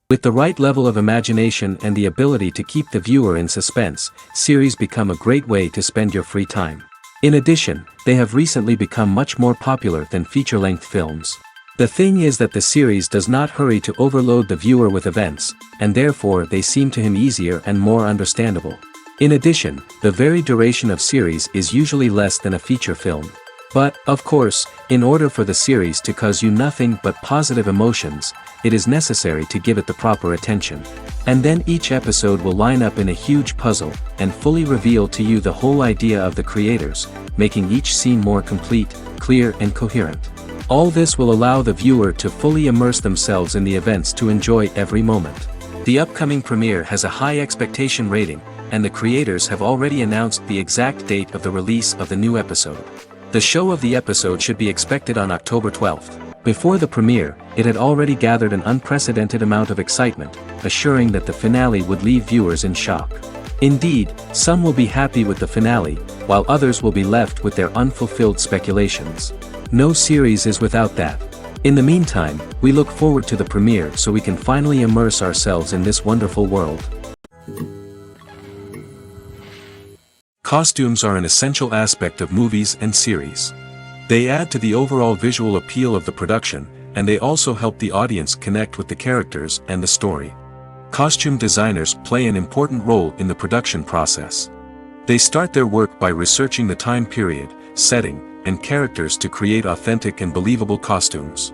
With the right level of imagination and the ability to keep the viewer in suspense, series become a great way to spend your free time. In addition, they have recently become much more popular than feature-length films. The thing is that the series does not hurry to overload the viewer with events, and therefore they seem to him easier and more understandable. In addition, the very duration of series is usually less than a feature film. But, of course, in order for the series to cause you nothing but positive emotions, it is necessary to give it the proper attention. And then each episode will line up in a huge puzzle, and fully reveal to you the whole idea of the creators, making each scene more complete, clear and coherent. All this will allow the viewer to fully immerse themselves in the events to enjoy every moment. The upcoming premiere has a high expectation rating, and the creators have already announced the exact date of the release of the new episode. The show of the episode should be expected on October 12th. Before the premiere, it had already gathered an unprecedented amount of excitement, assuring that the finale would leave viewers in shock. Indeed, some will be happy with the finale, while others will be left with their unfulfilled speculations. No series is without that. In the meantime, we look forward to the premiere so we can finally immerse ourselves in this wonderful world. Costumes are an essential aspect of movies and series. They add to the overall visual appeal of the production, and they also help the audience connect with the characters and the story. Costume designers play an important role in the production process. They start their work by researching the time period, setting, and characters to create authentic and believable costumes.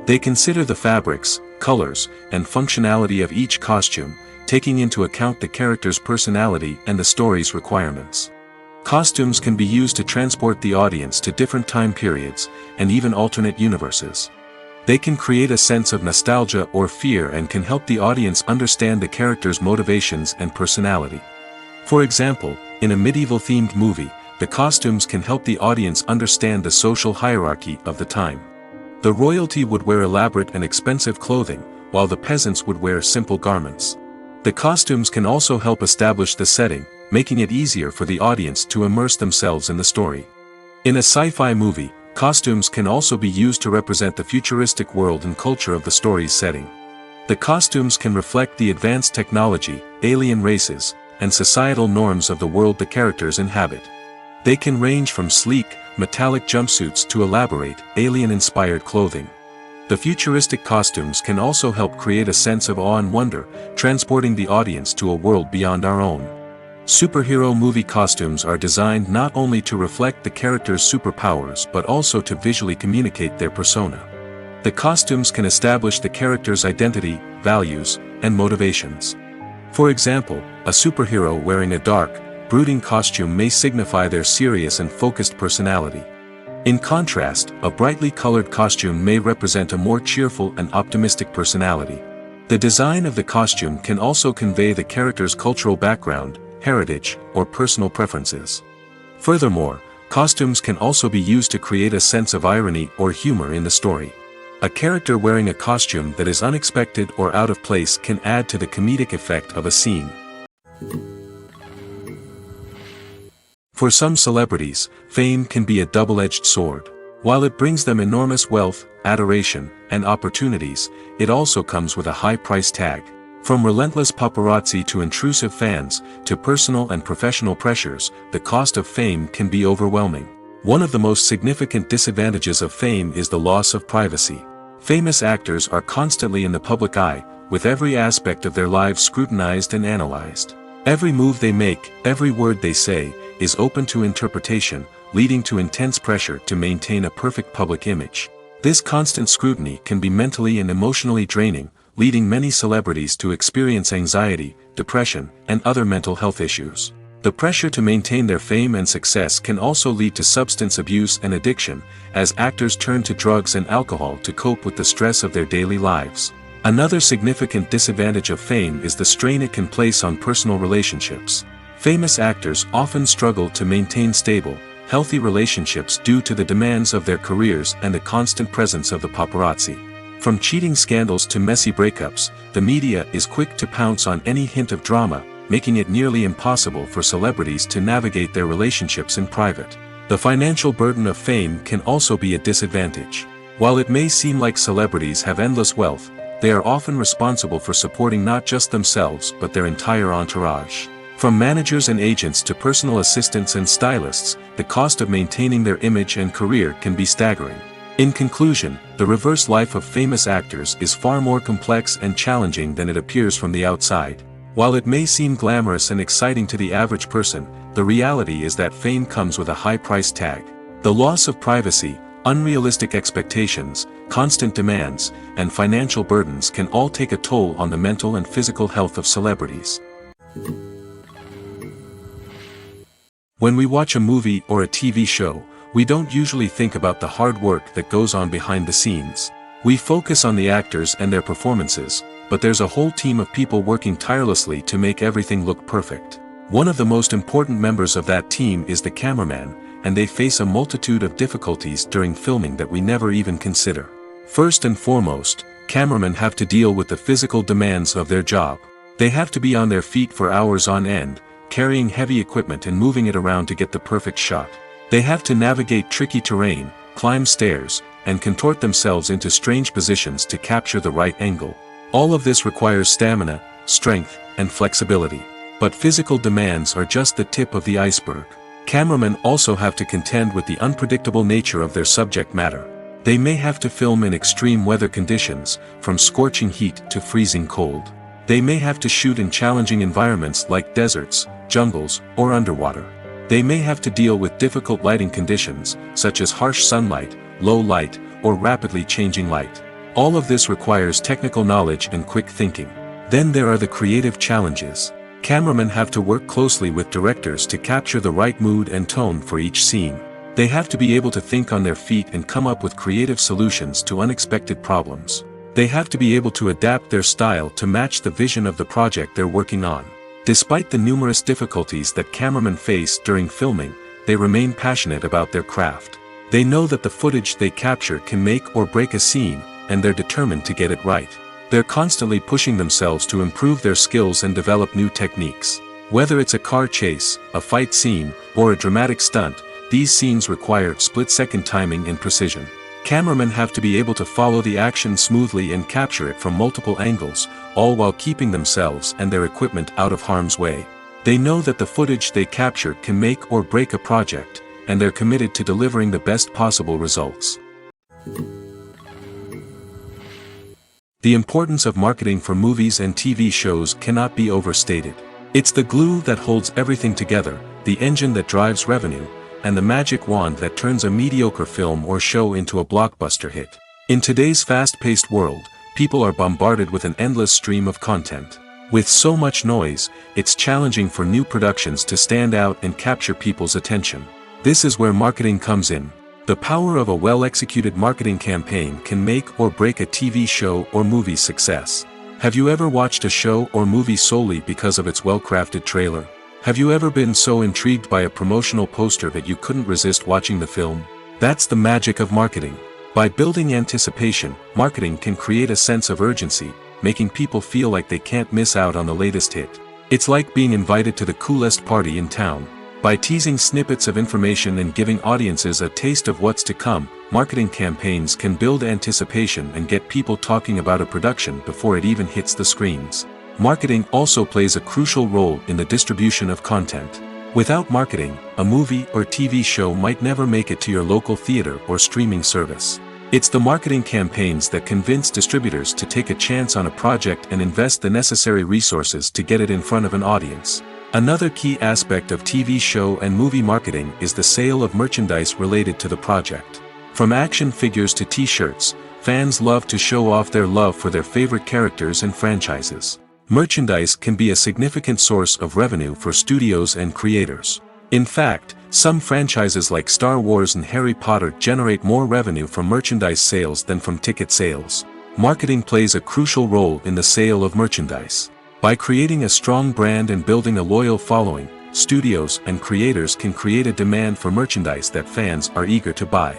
They consider the fabrics, colors, and functionality of each costume, taking into account the character's personality and the story's requirements. Costumes can be used to transport the audience to different time periods, and even alternate universes. They can create a sense of nostalgia or fear and can help the audience understand the character's motivations and personality. For example, in a medieval-themed movie, the costumes can help the audience understand the social hierarchy of the time. The royalty would wear elaborate and expensive clothing, while the peasants would wear simple garments. The costumes can also help establish the setting, making it easier for the audience to immerse themselves in the story. In a sci-fi movie, costumes can also be used to represent the futuristic world and culture of the story's setting. The costumes can reflect the advanced technology, alien races, and societal norms of the world the characters inhabit. They can range from sleek, metallic jumpsuits to elaborate, alien-inspired clothing. The futuristic costumes can also help create a sense of awe and wonder, transporting the audience to a world beyond our own. Superhero movie costumes are designed not only to reflect the character's superpowers but also to visually communicate their persona. The costumes can establish the character's identity, values, and motivations. For example, a superhero wearing a dark, brooding costume may signify their serious and focused personality. In contrast, a brightly colored costume may represent a more cheerful and optimistic personality. The design of the costume can also convey the character's cultural background, heritage, or personal preferences. Furthermore, costumes can also be used to create a sense of irony or humor in the story. A character wearing a costume that is unexpected or out of place can add to the comedic effect of a scene. For some celebrities, fame can be a double-edged sword. While it brings them enormous wealth, adoration, and opportunities, it also comes with a high price tag. From relentless paparazzi to intrusive fans, to personal and professional pressures, the cost of fame can be overwhelming. One of the most significant disadvantages of fame is the loss of privacy. Famous actors are constantly in the public eye, with every aspect of their lives scrutinized and analyzed. Every move they make, every word they say, is open to interpretation, leading to intense pressure to maintain a perfect public image. This constant scrutiny can be mentally and emotionally draining, leading many celebrities to experience anxiety, depression, and other mental health issues. The pressure to maintain their fame and success can also lead to substance abuse and addiction, as actors turn to drugs and alcohol to cope with the stress of their daily lives. Another significant disadvantage of fame is the strain it can place on personal relationships. Famous actors often struggle to maintain stable, healthy relationships due to the demands of their careers and the constant presence of the paparazzi. From cheating scandals to messy breakups, the media is quick to pounce on any hint of drama, making it nearly impossible for celebrities to navigate their relationships in private. The financial burden of fame can also be a disadvantage. While it may seem like celebrities have endless wealth, they are often responsible for supporting not just themselves but their entire entourage. From managers and agents to personal assistants and stylists, the cost of maintaining their image and career can be staggering. In conclusion, the reverse life of famous actors is far more complex and challenging than it appears from the outside. While it may seem glamorous and exciting to the average person, the reality is that fame comes with a high price tag. The loss of privacy, unrealistic expectations, constant demands, and financial burdens can all take a toll on the mental and physical health of celebrities. When we watch a movie or a TV show, we don't usually think about the hard work that goes on behind the scenes. We focus on the actors and their performances, but there's a whole team of people working tirelessly to make everything look perfect. One of the most important members of that team is the cameraman, and they face a multitude of difficulties during filming that we never even consider. First and foremost, cameramen have to deal with the physical demands of their job. They have to be on their feet for hours on end, carrying heavy equipment and moving it around to get the perfect shot. They have to navigate tricky terrain, climb stairs, and contort themselves into strange positions to capture the right angle. All of this requires stamina, strength, and flexibility. But physical demands are just the tip of the iceberg. Cameramen also have to contend with the unpredictable nature of their subject matter. They may have to film in extreme weather conditions, from scorching heat to freezing cold. They may have to shoot in challenging environments like deserts, jungles, or underwater. They may have to deal with difficult lighting conditions, such as harsh sunlight, low light, or rapidly changing light. All of this requires technical knowledge and quick thinking. Then there are the creative challenges. Cameramen have to work closely with directors to capture the right mood and tone for each scene. They have to be able to think on their feet and come up with creative solutions to unexpected problems. They have to be able to adapt their style to match the vision of the project they're working on. Despite the numerous difficulties that cameramen face during filming, they remain passionate about their craft. They know that the footage they capture can make or break a scene, and they're determined to get it right. They're constantly pushing themselves to improve their skills and develop new techniques. Whether it's a car chase, a fight scene, or a dramatic stunt, these scenes require split-second timing and precision. Cameramen have to be able to follow the action smoothly and capture it from multiple angles, all while keeping themselves and their equipment out of harm's way. They know that the footage they capture can make or break a project, and they're committed to delivering the best possible results. The importance of marketing for movies and TV shows cannot be overstated. It's the glue that holds everything together, the engine that drives revenue, and the magic wand that turns a mediocre film or show into a blockbuster hit. In today's fast-paced world, people are bombarded with an endless stream of content. With so much noise, it's challenging for new productions to stand out and capture people's attention. This is where marketing comes in. The power of a well-executed marketing campaign can make or break a TV show or movie's success. Have you ever watched a show or movie solely because of its well-crafted trailer? Have you ever been so intrigued by a promotional poster that you couldn't resist watching the film? That's the magic of marketing. By building anticipation, marketing can create a sense of urgency, making people feel like they can't miss out on the latest hit. It's like being invited to the coolest party in town. By teasing snippets of information and giving audiences a taste of what's to come, marketing campaigns can build anticipation and get people talking about a production before it even hits the screens. Marketing also plays a crucial role in the distribution of content. Without marketing, a movie or TV show might never make it to your local theater or streaming service. It's the marketing campaigns that convince distributors to take a chance on a project and invest the necessary resources to get it in front of an audience. Another key aspect of TV show and movie marketing is the sale of merchandise related to the project. From action figures to t-shirts, fans love to show off their love for their favorite characters and franchises. Merchandise can be a significant source of revenue for studios and creators. In fact, some franchises like Star Wars and Harry Potter generate more revenue from merchandise sales than from ticket sales. Marketing plays a crucial role in the sale of merchandise. By creating a strong brand and building a loyal following, studios and creators can create a demand for merchandise that fans are eager to buy.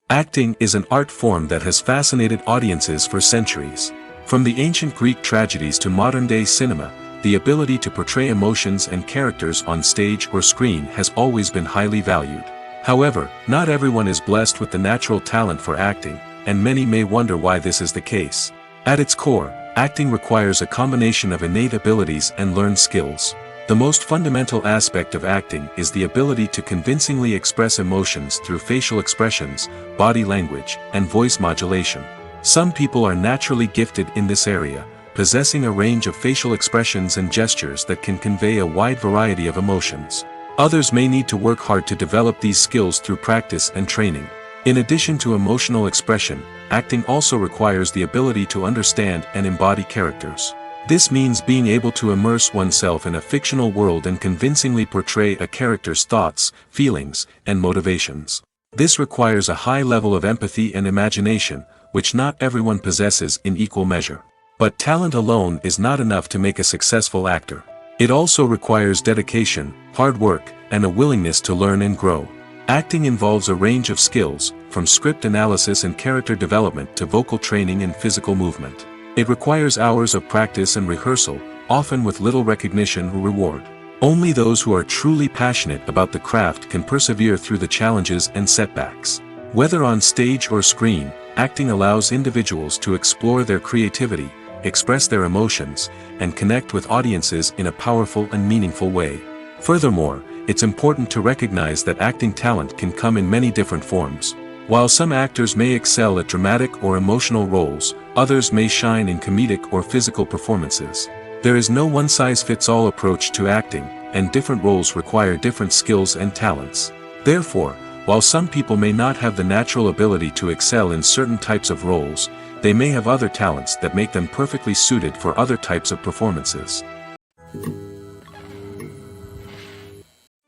Acting is an art form that has fascinated audiences for centuries. From the ancient Greek tragedies to modern-day cinema, the ability to portray emotions and characters on stage or screen has always been highly valued. However, not everyone is blessed with the natural talent for acting, and many may wonder why this is the case. At its core, acting requires a combination of innate abilities and learned skills. The most fundamental aspect of acting is the ability to convincingly express emotions through facial expressions, body language, and voice modulation. Some people are naturally gifted in this area, possessing a range of facial expressions and gestures that can convey a wide variety of emotions. Others may need to work hard to develop these skills through practice and training. In addition to emotional expression, acting also requires the ability to understand and embody characters. This means being able to immerse oneself in a fictional world and convincingly portray a character's thoughts, feelings, and motivations. This requires a high level of empathy and imagination, which not everyone possesses in equal measure. But talent alone is not enough to make a successful actor. It also requires dedication, hard work, and a willingness to learn and grow. Acting involves a range of skills, from script analysis and character development to vocal training and physical movement. It requires hours of practice and rehearsal, often with little recognition or reward. Only those who are truly passionate about the craft can persevere through the challenges and setbacks. Whether on stage or screen, acting allows individuals to explore their creativity, express their emotions, and connect with audiences in a powerful and meaningful way. Furthermore, it's important to recognize that acting talent can come in many different forms. While some actors may excel at dramatic or emotional roles, others may shine in comedic or physical performances. There is no one-size-fits-all approach to acting, and different roles require different skills and talents. Therefore, while some people may not have the natural ability to excel in certain types of roles, they may have other talents that make them perfectly suited for other types of performances.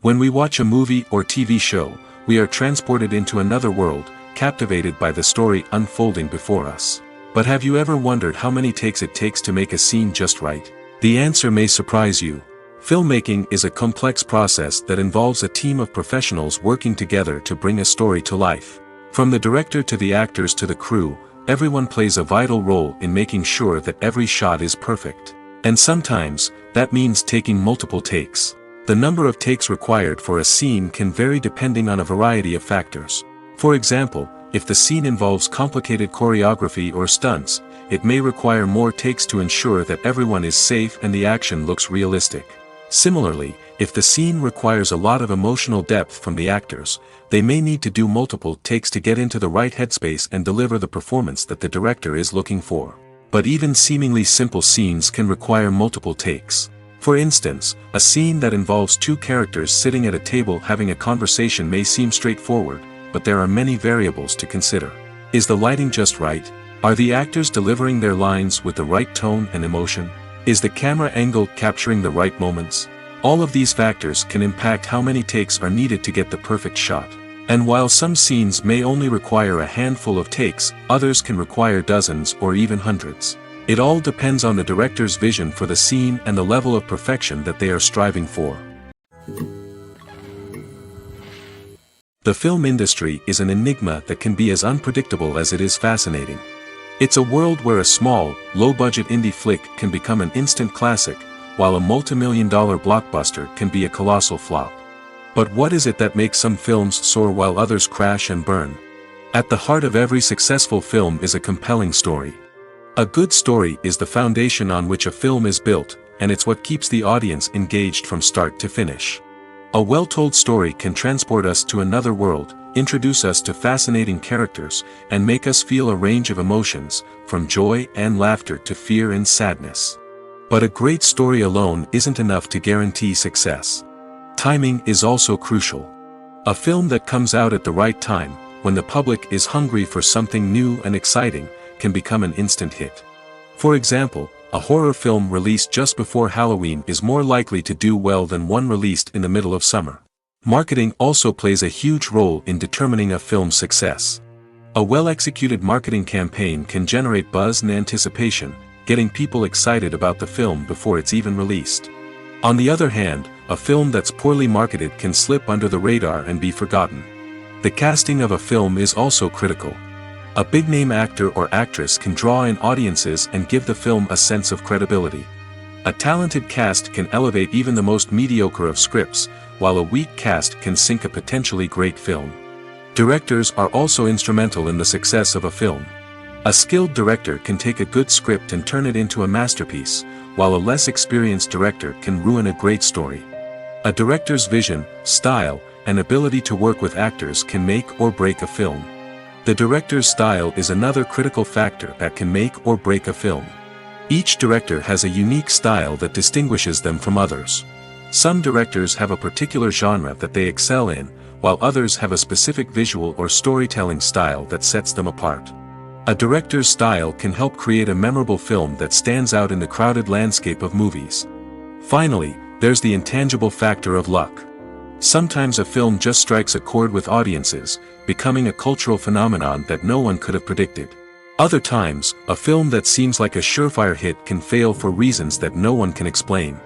When we watch a movie or TV show, we are transported into another world, captivated by the story unfolding before us. But have you ever wondered how many takes it takes to make a scene just right? The answer may surprise you. Filmmaking is a complex process that involves a team of professionals working together to bring a story to life. From the director to the actors to the crew, everyone plays a vital role in making sure that every shot is perfect. And sometimes, that means taking multiple takes. The number of takes required for a scene can vary depending on a variety of factors. For example, if the scene involves complicated choreography or stunts, it may require more takes to ensure that everyone is safe and the action looks realistic. Similarly, if the scene requires a lot of emotional depth from the actors, they may need to do multiple takes to get into the right headspace and deliver the performance that the director is looking for. But even seemingly simple scenes can require multiple takes. For instance, a scene that involves two characters sitting at a table having a conversation may seem straightforward, but there are many variables to consider. Is the lighting just right? Are the actors delivering their lines with the right tone and emotion? Is the camera angle capturing the right moments? All of these factors can impact how many takes are needed to get the perfect shot. And while some scenes may only require a handful of takes, others can require dozens or even hundreds. It all depends on the director's vision for the scene and the level of perfection that they are striving for. The film industry is an enigma that can be as unpredictable as it is fascinating. It's a world where a small, low-budget indie flick can become an instant classic, while a multi-million-dollar blockbuster can be a colossal flop. But what is it that makes some films soar while others crash and burn? At the heart of every successful film is a compelling story. A good story is the foundation on which a film is built, and it's what keeps the audience engaged from start to finish. A well-told story can transport us to another world, introduce us to fascinating characters, and make us feel a range of emotions, from joy and laughter to fear and sadness. But a great story alone isn't enough to guarantee success. Timing is also crucial. A film that comes out at the right time, when the public is hungry for something new and exciting, can become an instant hit. For example, a horror film released just before Halloween is more likely to do well than one released in the middle of summer. Marketing also plays a huge role in determining a film's success. A well-executed marketing campaign can generate buzz and anticipation, getting people excited about the film before it's even released. On the other hand, a film that's poorly marketed can slip under the radar and be forgotten. The casting of a film is also critical. A big-name actor or actress can draw in audiences and give the film a sense of credibility. A talented cast can elevate even the most mediocre of scripts, while a weak cast can sink a potentially great film. Directors are also instrumental in the success of a film. A skilled director can take a good script and turn it into a masterpiece, while a less experienced director can ruin a great story. A director's vision, style, and ability to work with actors can make or break a film. The director's style is another critical factor that can make or break a film. Each director has a unique style that distinguishes them from others. Some directors have a particular genre that they excel in, while others have a specific visual or storytelling style that sets them apart. A director's style can help create a memorable film that stands out in the crowded landscape of movies. Finally, there's the intangible factor of luck. Sometimes a film just strikes a chord with audiences, becoming a cultural phenomenon that no one could have predicted. Other times, a film that seems like a surefire hit can fail for reasons that no one can explain.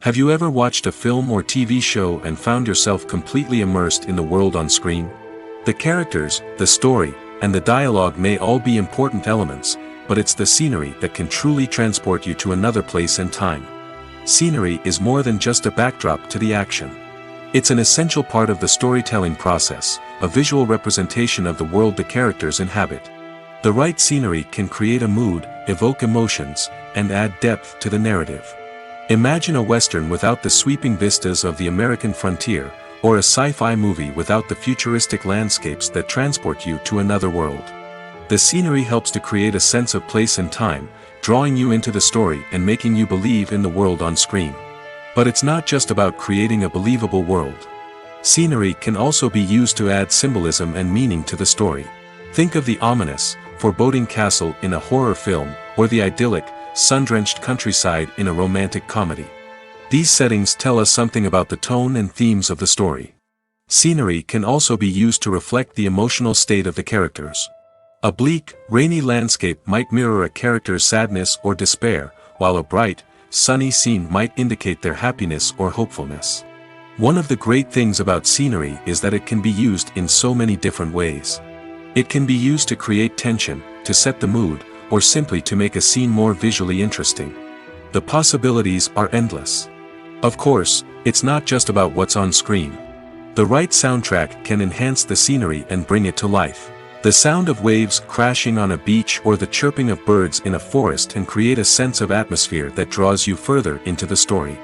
Have you ever watched a film or TV show and found yourself completely immersed in the world on screen? The characters, the story, and the dialogue may all be important elements, but it's the scenery that can truly transport you to another place and time. Scenery is more than just a backdrop to the action. It's an essential part of the storytelling process, a visual representation of the world the characters inhabit. The right scenery can create a mood, evoke emotions, and add depth to the narrative. Imagine a Western without the sweeping vistas of the American frontier, or a sci-fi movie without the futuristic landscapes that transport you to another world. The scenery helps to create a sense of place and time, drawing you into the story and making you believe in the world on screen. But it's not just about creating a believable world. Scenery can also be used to add symbolism and meaning to the story. Think of the ominous, foreboding castle in a horror film, or the idyllic, sun-drenched countryside in a romantic comedy. These settings tell us something about the tone and themes of the story. Scenery can also be used to reflect the emotional state of the characters. A bleak, rainy landscape might mirror a character's sadness or despair, while a bright, sunny scene might indicate their happiness or hopefulness. One of the great things about scenery is that it can be used in so many different ways. It can be used to create tension, to set the mood, or simply to make a scene more visually interesting. The possibilities are endless. Of course, it's not just about what's on screen. The right soundtrack can enhance the scenery and bring it to life. The sound of waves crashing on a beach or the chirping of birds in a forest can create a sense of atmosphere that draws you further into the story.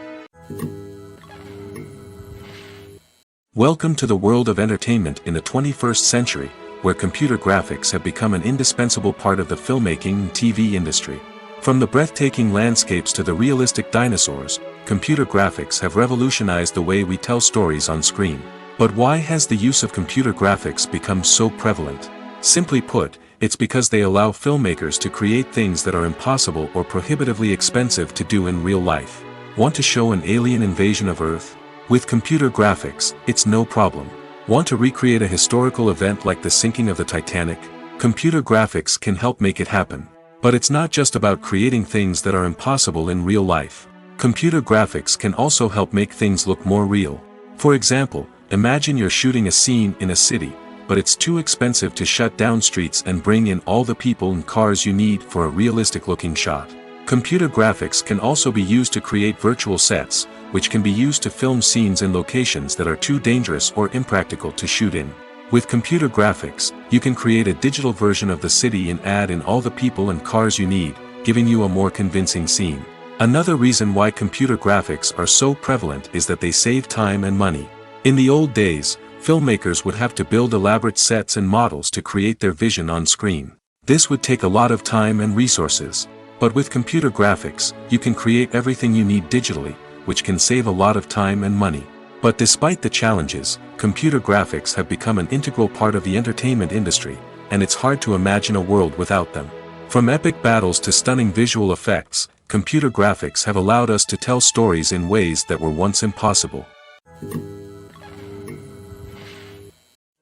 Welcome to the world of entertainment in the 21st century, where computer graphics have become an indispensable part of the filmmaking and TV industry. From the breathtaking landscapes to the realistic dinosaurs, computer graphics have revolutionized the way we tell stories on screen. But why has the use of computer graphics become so prevalent? Simply put, it's because they allow filmmakers to create things that are impossible or prohibitively expensive to do in real life. Want to show an alien invasion of Earth? With computer graphics, it's no problem. Want to recreate a historical event like the sinking of the Titanic? Computer graphics can help make it happen. But it's not just about creating things that are impossible in real life. Computer graphics can also help make things look more real. For example, imagine you're shooting a scene in a city, but it's too expensive to shut down streets and bring in all the people and cars you need for a realistic-looking shot. Computer graphics can also be used to create virtual sets, which can be used to film scenes in locations that are too dangerous or impractical to shoot in. With computer graphics, you can create a digital version of the city and add in all the people and cars you need, giving you a more convincing scene. Another reason why computer graphics are so prevalent is that they save time and money. In the old days, filmmakers would have to build elaborate sets and models to create their vision on screen. This would take a lot of time and resources. But with computer graphics, you can create everything you need digitally, which can save a lot of time and money. But despite the challenges, computer graphics have become an integral part of the entertainment industry, and it's hard to imagine a world without them. From epic battles to stunning visual effects, computer graphics have allowed us to tell stories in ways that were once impossible.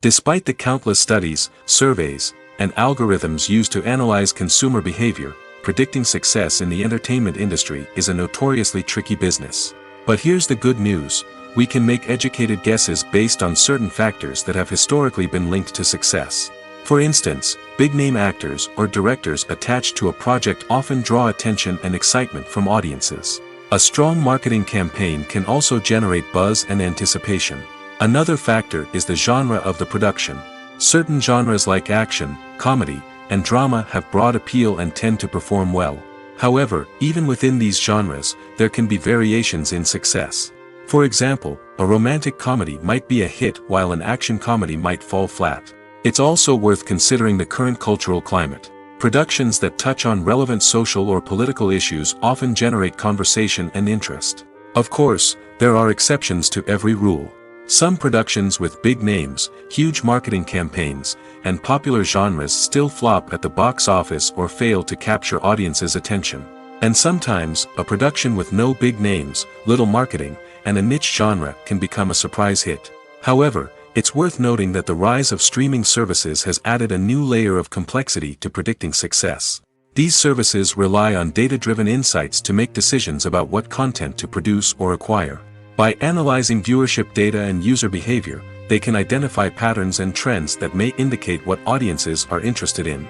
Despite the countless studies, surveys, and algorithms used to analyze consumer behavior, predicting success in the entertainment industry is a notoriously tricky business. But here's the good news: we can make educated guesses based on certain factors that have historically been linked to success. For instance, big-name actors or directors attached to a project often draw attention and excitement from audiences. A strong marketing campaign can also generate buzz and anticipation. Another factor is the genre of the production. Certain genres like action, comedy, and drama have broad appeal and tend to perform well. However, even within these genres, there can be variations in success. For example, a romantic comedy might be a hit while an action comedy might fall flat. It's also worth considering the current cultural climate. Productions that touch on relevant social or political issues often generate conversation and interest. Of course, there are exceptions to every rule. Some productions with big names, huge marketing campaigns, and popular genres still flop at the box office or fail to capture audiences' attention. And sometimes, a production with no big names, little marketing, and a niche genre can become a surprise hit. However, it's worth noting that the rise of streaming services has added a new layer of complexity to predicting success. These services rely on data-driven insights to make decisions about what content to produce or acquire. By analyzing viewership data and user behavior, they can identify patterns and trends that may indicate what audiences are interested in.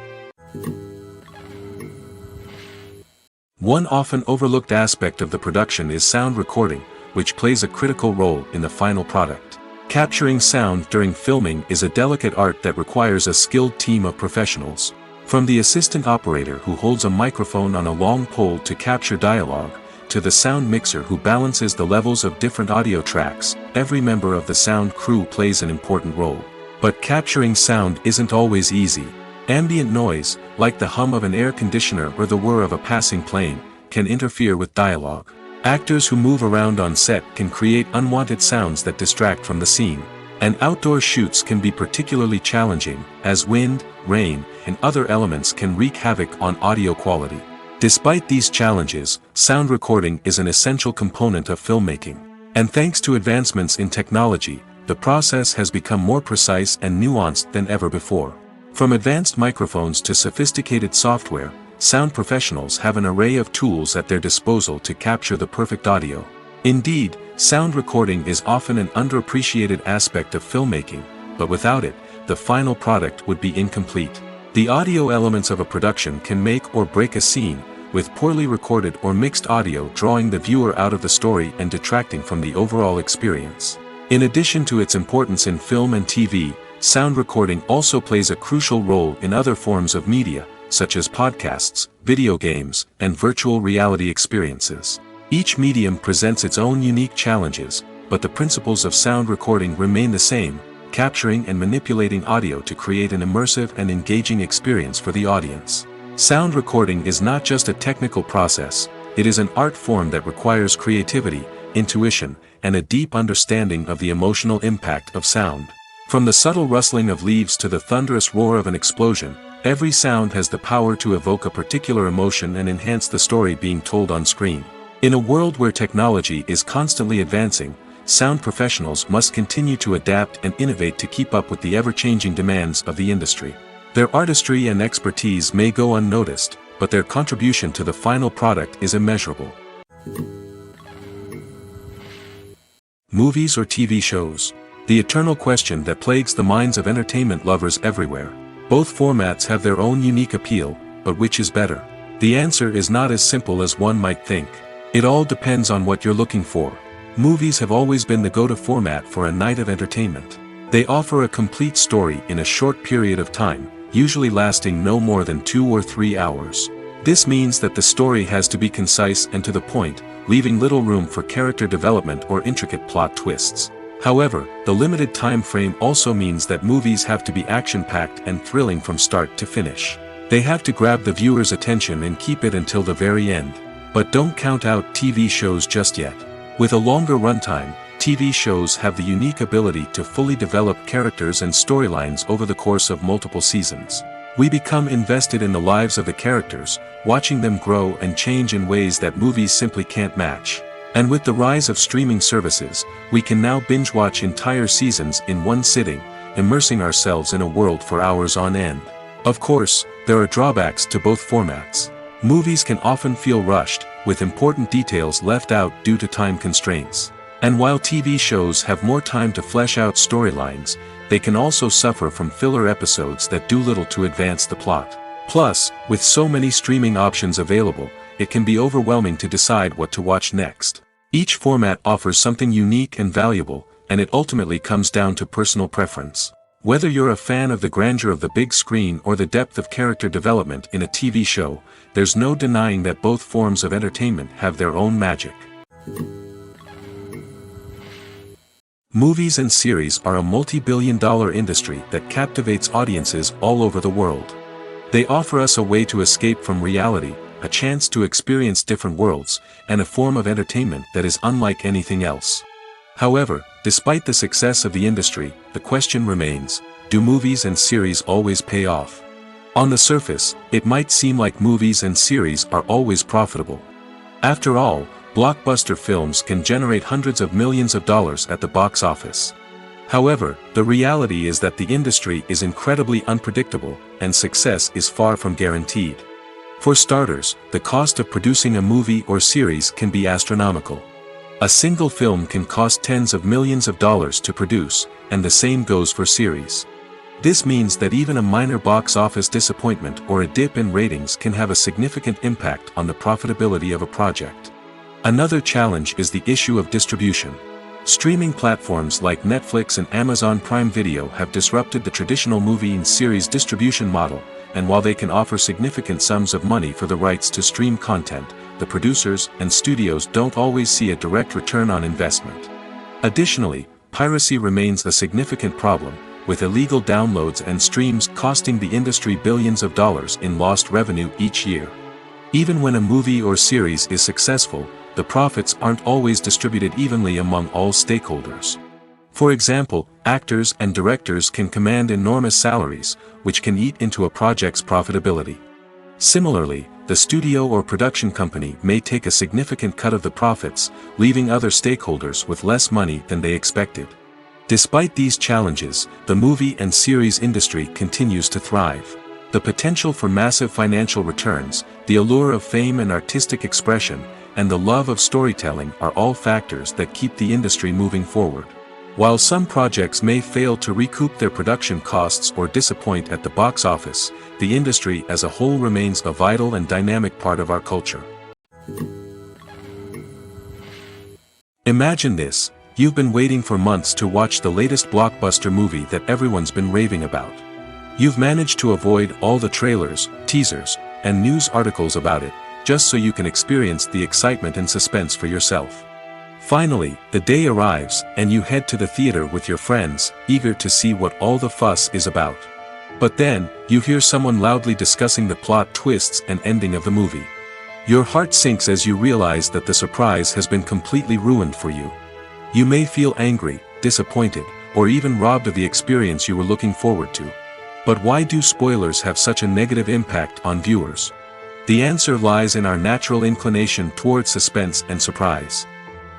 One often overlooked aspect of the production is sound recording, which plays a critical role in the final product. Capturing sound during filming is a delicate art that requires a skilled team of professionals. From the assistant operator who holds a microphone on a long pole to capture dialogue, to the sound mixer who balances the levels of different audio tracks, every member of the sound crew plays an important role. But capturing sound isn't always easy. Ambient noise, like the hum of an air conditioner or the whir of a passing plane, can interfere with dialogue. Actors who move around on set can create unwanted sounds that distract from the scene. And outdoor shoots can be particularly challenging, as wind, rain, and other elements can wreak havoc on audio quality. Despite these challenges, sound recording is an essential component of filmmaking. And thanks to advancements in technology, the process has become more precise and nuanced than ever before. From advanced microphones to sophisticated software, sound professionals have an array of tools at their disposal to capture the perfect audio. Indeed, sound recording is often an underappreciated aspect of filmmaking, but without it, the final product would be incomplete. The audio elements of a production can make or break a scene, with poorly recorded or mixed audio drawing the viewer out of the story and detracting from the overall experience. In addition to its importance in film and TV, sound recording also plays a crucial role in other forms of media, such as podcasts, video games, and virtual reality experiences. Each medium presents its own unique challenges, but the principles of sound recording remain the same: capturing and manipulating audio to create an immersive and engaging experience for the audience. Sound recording is not just a technical process, it is an art form that requires creativity, intuition, and a deep understanding of the emotional impact of sound. From the subtle rustling of leaves to the thunderous roar of an explosion, every sound has the power to evoke a particular emotion and enhance the story being told on screen. In a world where technology is constantly advancing, sound professionals must continue to adapt and innovate to keep up with the ever-changing demands of the industry. Their artistry and expertise may go unnoticed, but their contribution to the final product is immeasurable. Movies or TV shows? The eternal question that plagues the minds of entertainment lovers everywhere. Both formats have their own unique appeal, but which is better? The answer is not as simple as one might think. It all depends on what you're looking for. Movies have always been the go-to format for a night of entertainment. They offer a complete story in a short period of time, usually lasting no more than 2 or 3 hours. This means that the story has to be concise and to the point, leaving little room for character development or intricate plot twists. However, the limited time frame also means that movies have to be action-packed and thrilling from start to finish. They have to grab the viewer's attention and keep it until the very end. But don't count out TV shows just yet. With a longer runtime, TV shows have the unique ability to fully develop characters and storylines over the course of multiple seasons. We become invested in the lives of the characters, watching them grow and change in ways that movies simply can't match. And with the rise of streaming services, we can now binge-watch entire seasons in one sitting, immersing ourselves in a world for hours on end. Of course, there are drawbacks to both formats. Movies can often feel rushed, with important details left out due to time constraints. And while TV shows have more time to flesh out storylines, they can also suffer from filler episodes that do little to advance the plot. Plus, with so many streaming options available, it can be overwhelming to decide what to watch next. Each format offers something unique and valuable, and it ultimately comes down to personal preference. Whether you're a fan of the grandeur of the big screen or the depth of character development in a TV show, there's no denying that both forms of entertainment have their own magic. Movies and series are a multi-billion-dollar industry that captivates audiences all over the world. They offer us a way to escape from reality, a chance to experience different worlds, and a form of entertainment that is unlike anything else. However, despite the success of the industry, the question remains, do movies and series always pay off? On the surface, it might seem like movies and series are always profitable. After all, blockbuster films can generate hundreds of millions of dollars at the box office. However, the reality is that the industry is incredibly unpredictable, and success is far from guaranteed. For starters, the cost of producing a movie or series can be astronomical. A single film can cost tens of millions of dollars to produce, and the same goes for series. This means that even a minor box office disappointment or a dip in ratings can have a significant impact on the profitability of a project. Another challenge is the issue of distribution. Streaming platforms like Netflix and Amazon Prime Video have disrupted the traditional movie and series distribution model, and while they can offer significant sums of money for the rights to stream content, the producers and studios don't always see a direct return on investment. Additionally, piracy remains a significant problem, with illegal downloads and streams costing the industry billions of dollars in lost revenue each year. Even when a movie or series is successful, the profits aren't always distributed evenly among all stakeholders. For example, actors and directors can command enormous salaries, which can eat into a project's profitability. Similarly, the studio or production company may take a significant cut of the profits, leaving other stakeholders with less money than they expected. Despite these challenges, the movie and series industry continues to thrive. The potential for massive financial returns, the allure of fame and artistic expression, and the love of storytelling are all factors that keep the industry moving forward. While some projects may fail to recoup their production costs or disappoint at the box office, the industry as a whole remains a vital and dynamic part of our culture. Imagine this: you've been waiting for months to watch the latest blockbuster movie that everyone's been raving about. You've managed to avoid all the trailers, teasers, and news articles about it, just so you can experience the excitement and suspense for yourself. Finally, the day arrives, and you head to the theater with your friends, eager to see what all the fuss is about. But then, you hear someone loudly discussing the plot twists and ending of the movie. Your heart sinks as you realize that the surprise has been completely ruined for you. You may feel angry, disappointed, or even robbed of the experience you were looking forward to. But why do spoilers have such a negative impact on viewers? The answer lies in our natural inclination towards suspense and surprise.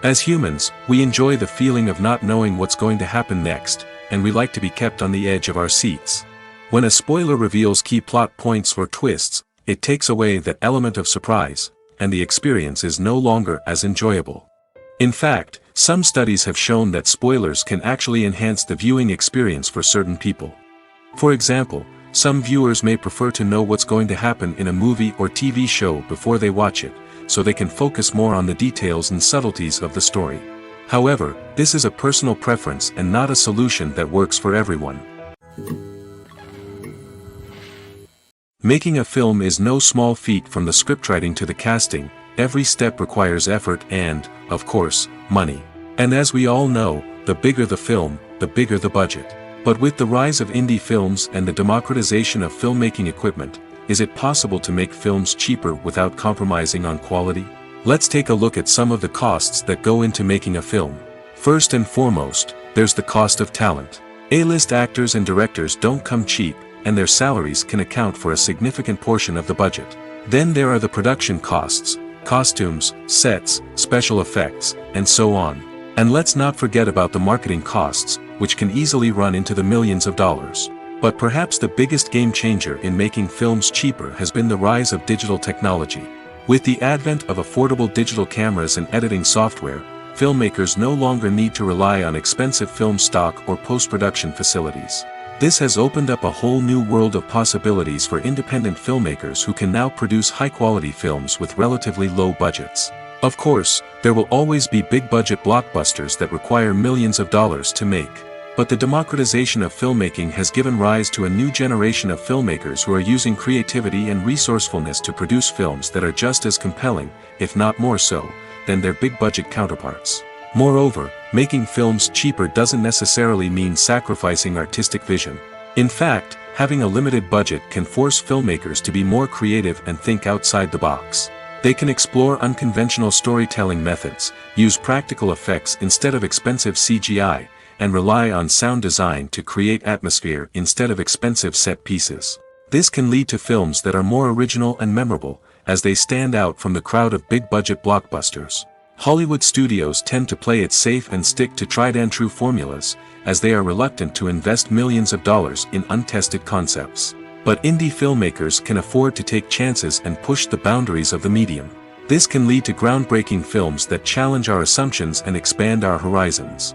As humans, we enjoy the feeling of not knowing what's going to happen next, and we like to be kept on the edge of our seats. When a spoiler reveals key plot points or twists, it takes away that element of surprise, and the experience is no longer as enjoyable. In fact, some studies have shown that spoilers can actually enhance the viewing experience for certain people. For example, some viewers may prefer to know what's going to happen in a movie or TV show before they watch it, so they can focus more on the details and subtleties of the story. However, this is a personal preference and not a solution that works for everyone. Making a film is no small feat. From the scriptwriting to the casting, every step requires effort and, of course, money. And as we all know, the bigger the film, the bigger the budget. But with the rise of indie films and the democratization of filmmaking equipment, is it possible to make films cheaper without compromising on quality? Let's take a look at some of the costs that go into making a film. First and foremost, there's the cost of talent. A-list actors and directors don't come cheap, and their salaries can account for a significant portion of the budget. Then there are the production costs, costumes, sets, special effects, and so on. And let's not forget about the marketing costs, which can easily run into the millions of dollars. But perhaps the biggest game changer in making films cheaper has been the rise of digital technology. With the advent of affordable digital cameras and editing software, filmmakers no longer need to rely on expensive film stock or post-production facilities. This has opened up a whole new world of possibilities for independent filmmakers who can now produce high-quality films with relatively low budgets. Of course, there will always be big-budget blockbusters that require millions of dollars to make. But the democratization of filmmaking has given rise to a new generation of filmmakers who are using creativity and resourcefulness to produce films that are just as compelling, if not more so, than their big-budget counterparts. Moreover, making films cheaper doesn't necessarily mean sacrificing artistic vision. In fact, having a limited budget can force filmmakers to be more creative and think outside the box. They can explore unconventional storytelling methods, use practical effects instead of expensive CGI, and rely on sound design to create atmosphere instead of expensive set pieces. This can lead to films that are more original and memorable, as they stand out from the crowd of big-budget blockbusters. Hollywood studios tend to play it safe and stick to tried-and-true formulas, as they are reluctant to invest millions of dollars in untested concepts. But indie filmmakers can afford to take chances and push the boundaries of the medium. This can lead to groundbreaking films that challenge our assumptions and expand our horizons.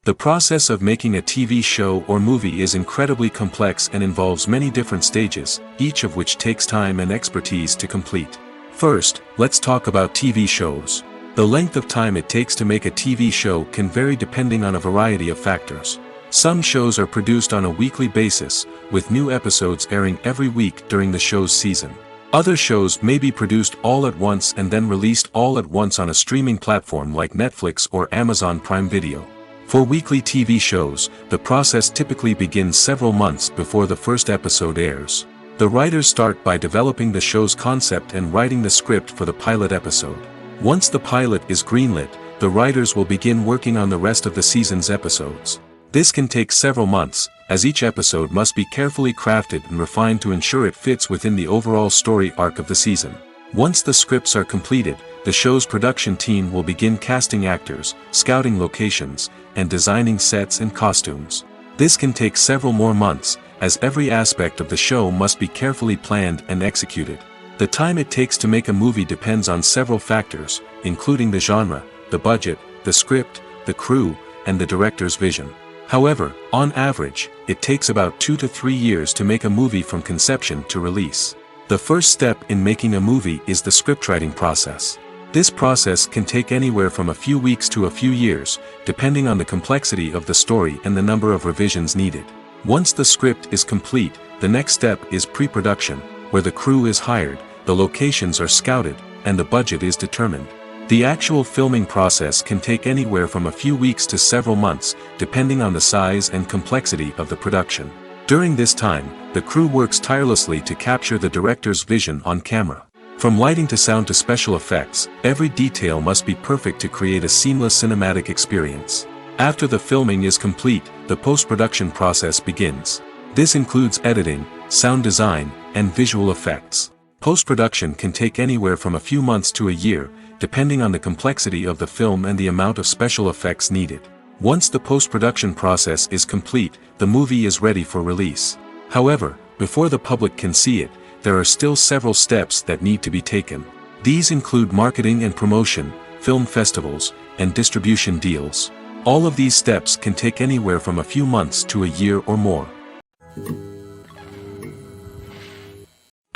The process of making a TV show or movie is incredibly complex and involves many different stages, each of which takes time and expertise to complete. First, let's talk about TV shows. The length of time it takes to make a TV show can vary depending on a variety of factors. Some shows are produced on a weekly basis, with new episodes airing every week during the show's season. Other shows may be produced all at once and then released all at once on a streaming platform like Netflix or Amazon Prime Video. For weekly TV shows, the process typically begins several months before the first episode airs. The writers start by developing the show's concept and writing the script for the pilot episode. Once the pilot is greenlit, the writers will begin working on the rest of the season's episodes. This can take several months, as each episode must be carefully crafted and refined to ensure it fits within the overall story arc of the season. Once the scripts are completed, the show's production team will begin casting actors, scouting locations, and designing sets and costumes. This can take several more months, as every aspect of the show must be carefully planned and executed. The time it takes to make a movie depends on several factors, including the genre, the budget, the script, the crew, and the director's vision. However, on average, it takes about 2 to 3 years to make a movie from conception to release. The first step in making a movie is the scriptwriting process. This process can take anywhere from a few weeks to a few years, depending on the complexity of the story and the number of revisions needed. Once the script is complete, the next step is pre-production, where the crew is hired, the locations are scouted, and the budget is determined. The actual filming process can take anywhere from a few weeks to several months, depending on the size and complexity of the production. During this time, the crew works tirelessly to capture the director's vision on camera. From lighting to sound to special effects, every detail must be perfect to create a seamless cinematic experience. After the filming is complete, the post-production process begins. This includes editing, sound design, and visual effects. Post-production can take anywhere from a few months to a year, depending on the complexity of the film and the amount of special effects needed. Once the post-production process is complete, the movie is ready for release. However, before the public can see it, there are still several steps that need to be taken. These include marketing and promotion, film festivals, and distribution deals. All of these steps can take anywhere from a few months to a year or more.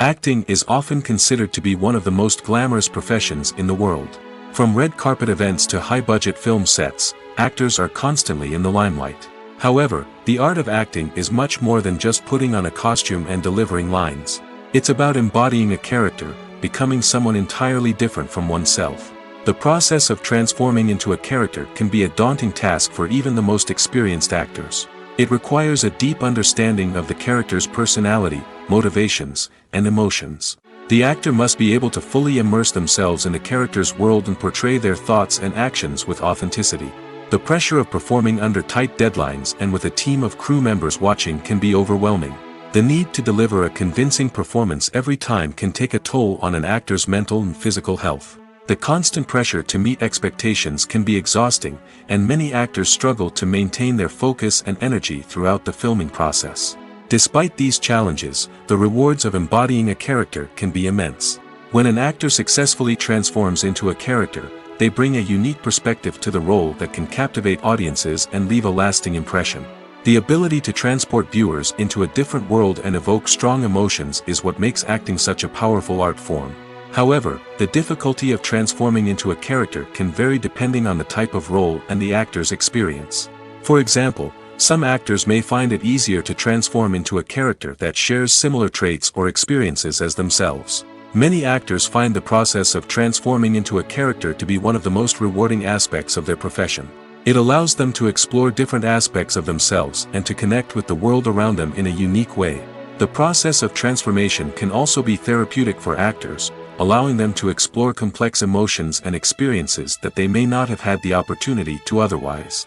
Acting is often considered to be one of the most glamorous professions in the world. From red carpet events to high-budget film sets, actors are constantly in the limelight. However, the art of acting is much more than just putting on a costume and delivering lines. It's about embodying a character, becoming someone entirely different from oneself. The process of transforming into a character can be a daunting task for even the most experienced actors. It requires a deep understanding of the character's personality, motivations, and emotions. The actor must be able to fully immerse themselves in the character's world and portray their thoughts and actions with authenticity. The pressure of performing under tight deadlines and with a team of crew members watching can be overwhelming. The need to deliver a convincing performance every time can take a toll on an actor's mental and physical health. The constant pressure to meet expectations can be exhausting, and many actors struggle to maintain their focus and energy throughout the filming process. Despite these challenges, the rewards of embodying a character can be immense. When an actor successfully transforms into a character, they bring a unique perspective to the role that can captivate audiences and leave a lasting impression. The ability to transport viewers into a different world and evoke strong emotions is what makes acting such a powerful art form. However, the difficulty of transforming into a character can vary depending on the type of role and the actor's experience. For example, some actors may find it easier to transform into a character that shares similar traits or experiences as themselves. Many actors find the process of transforming into a character to be one of the most rewarding aspects of their profession. It allows them to explore different aspects of themselves and to connect with the world around them in a unique way. The process of transformation can also be therapeutic for actors, allowing them to explore complex emotions and experiences that they may not have had the opportunity to otherwise.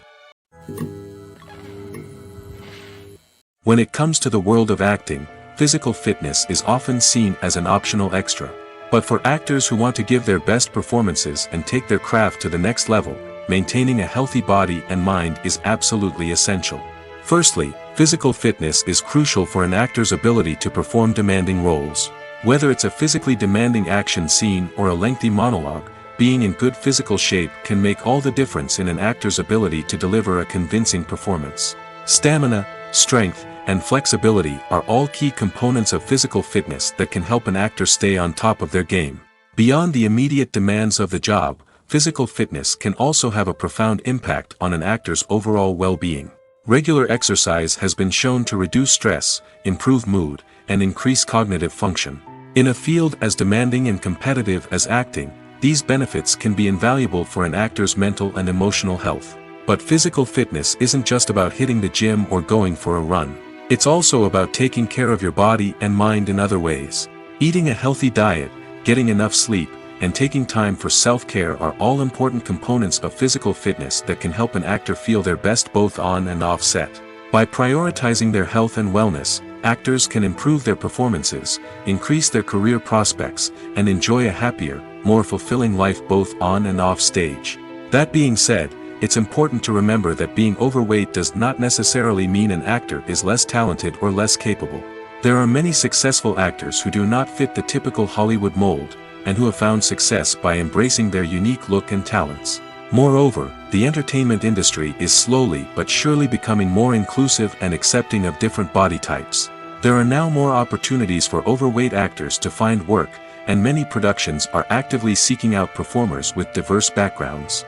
When it comes to the world of acting, physical fitness is often seen as an optional extra. But for actors who want to give their best performances and take their craft to the next level, maintaining a healthy body and mind is absolutely essential. Firstly, physical fitness is crucial for an actor's ability to perform demanding roles. Whether it's a physically demanding action scene or a lengthy monologue, being in good physical shape can make all the difference in an actor's ability to deliver a convincing performance. Stamina, strength, and flexibility are all key components of physical fitness that can help an actor stay on top of their game. Beyond the immediate demands of the job, physical fitness can also have a profound impact on an actor's overall well-being. Regular exercise has been shown to reduce stress, improve mood, and increase cognitive function. In a field as demanding and competitive as acting, these benefits can be invaluable for an actor's mental and emotional health. But physical fitness isn't just about hitting the gym or going for a run. It's also about taking care of your body and mind in other ways. Eating a healthy diet, getting enough sleep, and taking time for self-care are all important components of physical fitness that can help an actor feel their best both on and off set. By prioritizing their health and wellness, actors can improve their performances, increase their career prospects, and enjoy a happier, more fulfilling life both on and off stage. That being said, it's important to remember that being overweight does not necessarily mean an actor is less talented or less capable. There are many successful actors who do not fit the typical Hollywood mold, and who have found success by embracing their unique look and talents. Moreover, the entertainment industry is slowly but surely becoming more inclusive and accepting of different body types. There are now more opportunities for overweight actors to find work, and many productions are actively seeking out performers with diverse backgrounds.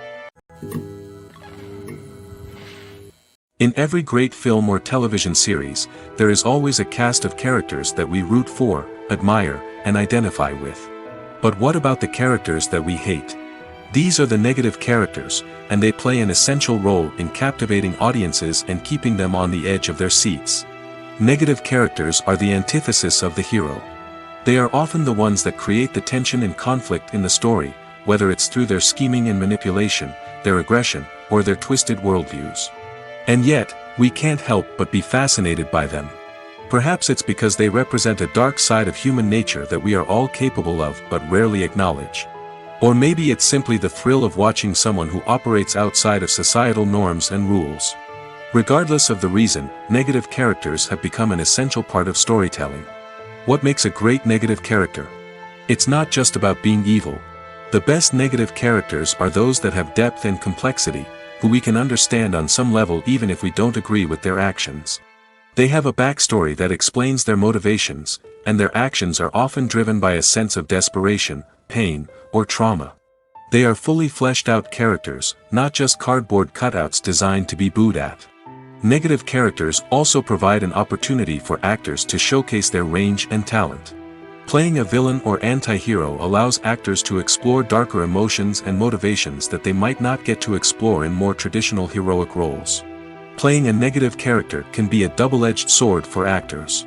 In every great film or television series, there is always a cast of characters that we root for, admire, and identify with. But what about the characters that we hate? These are the negative characters, and they play an essential role in captivating audiences and keeping them on the edge of their seats. Negative characters are the antithesis of the hero. They are often the ones that create the tension and conflict in the story, whether it's through their scheming and manipulation, their aggression, or their twisted worldviews. And yet, we can't help but be fascinated by them. Perhaps it's because they represent a dark side of human nature that we are all capable of but rarely acknowledge. Or maybe it's simply the thrill of watching someone who operates outside of societal norms and rules. Regardless of the reason, negative characters have become an essential part of storytelling. What makes a great negative character? It's not just about being evil. The best negative characters are those that have depth and complexity, who we can understand on some level even if we don't agree with their actions. They have a backstory that explains their motivations, and their actions are often driven by a sense of desperation, pain, or trauma. They are fully fleshed out characters, not just cardboard cutouts designed to be booed at. Negative characters also provide an opportunity for actors to showcase their range and talent. Playing a villain or anti-hero allows actors to explore darker emotions and motivations that they might not get to explore in more traditional heroic roles. Playing a negative character can be a double-edged sword for actors.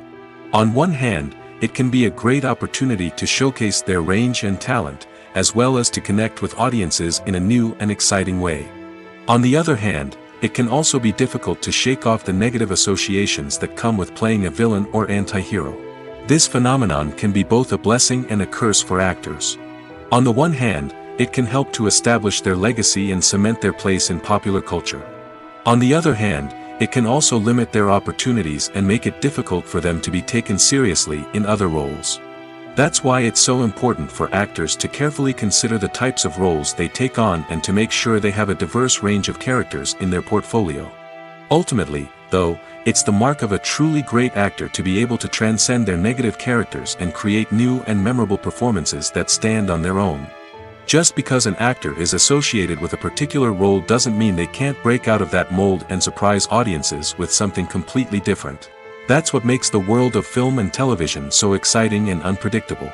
On one hand, it can be a great opportunity to showcase their range and talent, as well as to connect with audiences in a new and exciting way. On the other hand, it can also be difficult to shake off the negative associations that come with playing a villain or anti-hero. This phenomenon can be both a blessing and a curse for actors. On the one hand, it can help to establish their legacy and cement their place in popular culture. On the other hand, it can also limit their opportunities and make it difficult for them to be taken seriously in other roles. That's why it's so important for actors to carefully consider the types of roles they take on and to make sure they have a diverse range of characters in their portfolio. Ultimately, though, it's the mark of a truly great actor to be able to transcend their negative characters and create new and memorable performances that stand on their own. Just because an actor is associated with a particular role doesn't mean they can't break out of that mold and surprise audiences with something completely different. That's what makes the world of film and television so exciting and unpredictable.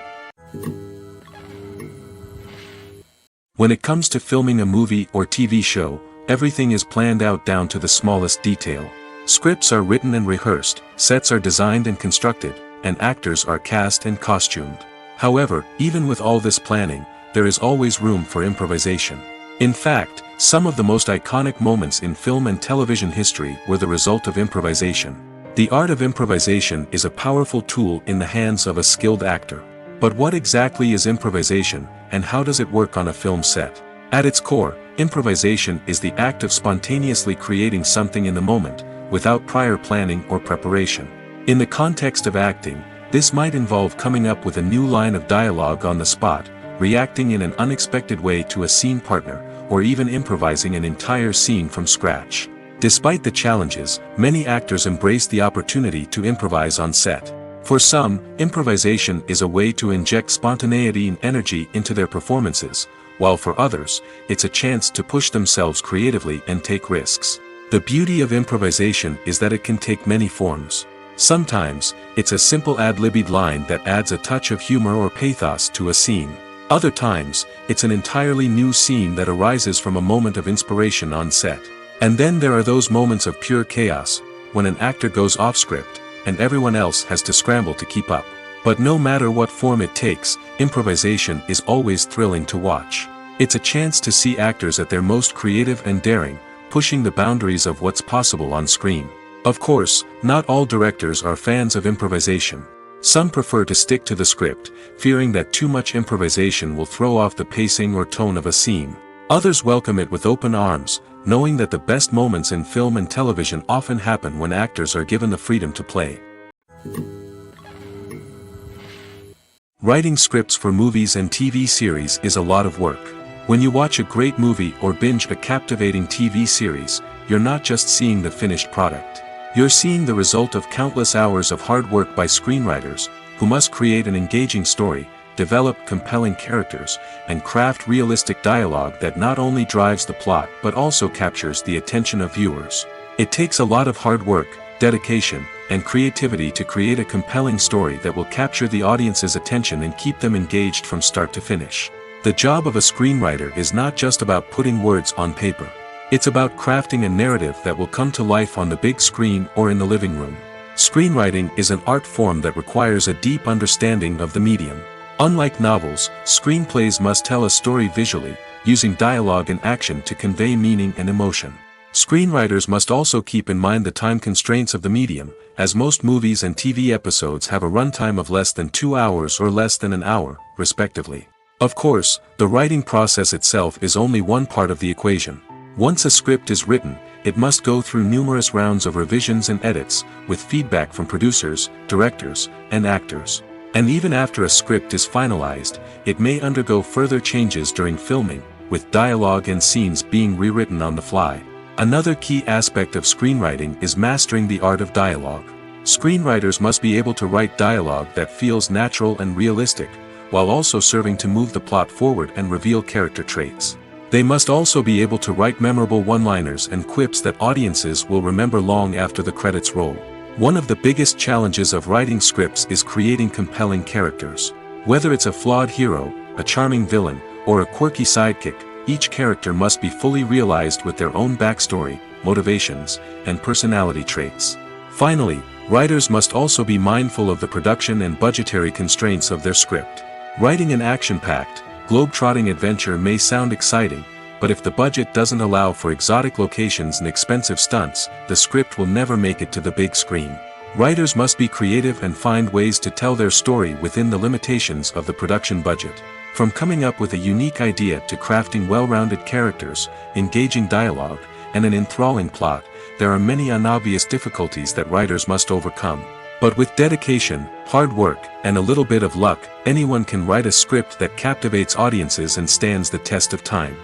When it comes to filming a movie or TV show, everything is planned out down to the smallest detail. Scripts are written and rehearsed, sets are designed and constructed, and actors are cast and costumed. However, even with all this planning, there is always room for improvisation. In fact, some of the most iconic moments in film and television history were the result of improvisation. The art of improvisation is a powerful tool in the hands of a skilled actor. But what exactly is improvisation, and how does it work on a film set? At its core, improvisation is the act of spontaneously creating something in the moment, without prior planning or preparation. In the context of acting, this might involve coming up with a new line of dialogue on the spot, reacting in an unexpected way to a scene partner, or even improvising an entire scene from scratch. Despite the challenges, many actors embrace the opportunity to improvise on set. For some, improvisation is a way to inject spontaneity and energy into their performances, while for others, it's a chance to push themselves creatively and take risks. The beauty of improvisation is that it can take many forms. Sometimes, it's a simple ad-libbed line that adds a touch of humor or pathos to a scene. Other times, it's an entirely new scene that arises from a moment of inspiration on set. And then there are those moments of pure chaos, when an actor goes off script, and everyone else has to scramble to keep up. But no matter what form it takes, improvisation is always thrilling to watch. It's a chance to see actors at their most creative and daring, pushing the boundaries of what's possible on screen. Of course, not all directors are fans of improvisation. Some prefer to stick to the script, fearing that too much improvisation will throw off the pacing or tone of a scene. Others welcome it with open arms, knowing that the best moments in film and television often happen when actors are given the freedom to play. Writing scripts for movies and TV series is a lot of work. When you watch a great movie or binge a captivating TV series, you're not just seeing the finished product. You're seeing the result of countless hours of hard work by screenwriters, who must create an engaging story, develop compelling characters, and craft realistic dialogue that not only drives the plot but also captures the attention of viewers. It takes a lot of hard work, dedication, and creativity to create a compelling story that will capture the audience's attention and keep them engaged from start to finish. The job of a screenwriter is not just about putting words on paper. It's about crafting a narrative that will come to life on the big screen or in the living room. Screenwriting is an art form that requires a deep understanding of the medium. Unlike novels, screenplays must tell a story visually, using dialogue and action to convey meaning and emotion. Screenwriters must also keep in mind the time constraints of the medium, as most movies and TV episodes have a runtime of less than 2 hours or less than an hour, respectively. Of course, the writing process itself is only one part of the equation. Once a script is written, it must go through numerous rounds of revisions and edits, with feedback from producers, directors, and actors. And even after a script is finalized, it may undergo further changes during filming, with dialogue and scenes being rewritten on the fly. Another key aspect of screenwriting is mastering the art of dialogue. Screenwriters must be able to write dialogue that feels natural and realistic, while also serving to move the plot forward and reveal character traits. They must also be able to write memorable one-liners and quips that audiences will remember long after the credits roll. One of the biggest challenges of writing scripts is creating compelling characters. Whether it's a flawed hero, a charming villain, or a quirky sidekick, each character must be fully realized with their own backstory, motivations, and personality traits. Finally, writers must also be mindful of the production and budgetary constraints of their script. Writing an action-packed, globe-trotting adventure may sound exciting, but if the budget doesn't allow for exotic locations and expensive stunts, the script will never make it to the big screen. Writers must be creative and find ways to tell their story within the limitations of the production budget. From coming up with a unique idea to crafting well-rounded characters, engaging dialogue, and an enthralling plot, there are many unobvious difficulties that writers must overcome. But with dedication, hard work, and a little bit of luck, anyone can write a script that captivates audiences and stands the test of time.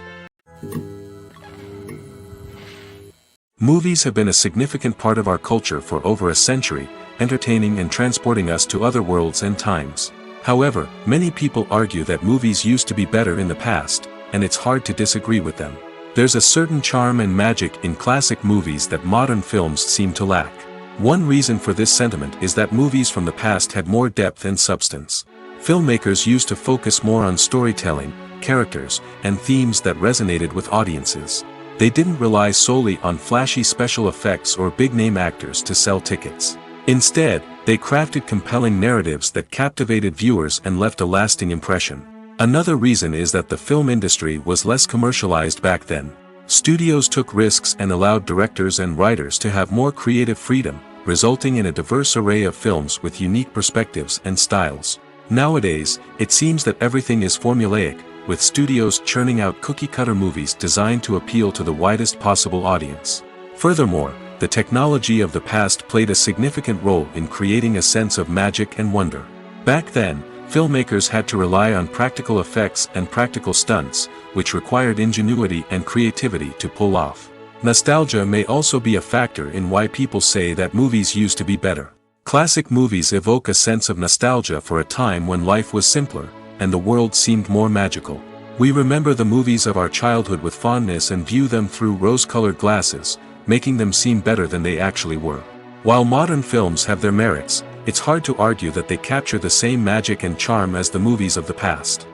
Movies have been a significant part of our culture for over a century, entertaining and transporting us to other worlds and times. However, many people argue that movies used to be better in the past, and it's hard to disagree with them. There's a certain charm and magic in classic movies that modern films seem to lack. One reason for this sentiment is that movies from the past had more depth and substance. Filmmakers used to focus more on storytelling, characters, and themes that resonated with audiences. They didn't rely solely on flashy special effects or big-name actors to sell tickets. Instead, they crafted compelling narratives that captivated viewers and left a lasting impression. Another reason is that the film industry was less commercialized back then. Studios took risks and allowed directors and writers to have more creative freedom, resulting in a diverse array of films with unique perspectives and styles. Nowadays, it seems that everything is formulaic, with studios churning out cookie-cutter movies designed to appeal to the widest possible audience. Furthermore, the technology of the past played a significant role in creating a sense of magic and wonder. Back then, filmmakers had to rely on practical effects and practical stunts, which required ingenuity and creativity to pull off. Nostalgia may also be a factor in why people say that movies used to be better. Classic movies evoke a sense of nostalgia for a time when life was simpler, and the world seemed more magical. We remember the movies of our childhood with fondness and view them through rose-colored glasses, making them seem better than they actually were. While modern films have their merits, it's hard to argue that they capture the same magic and charm as the movies of the past.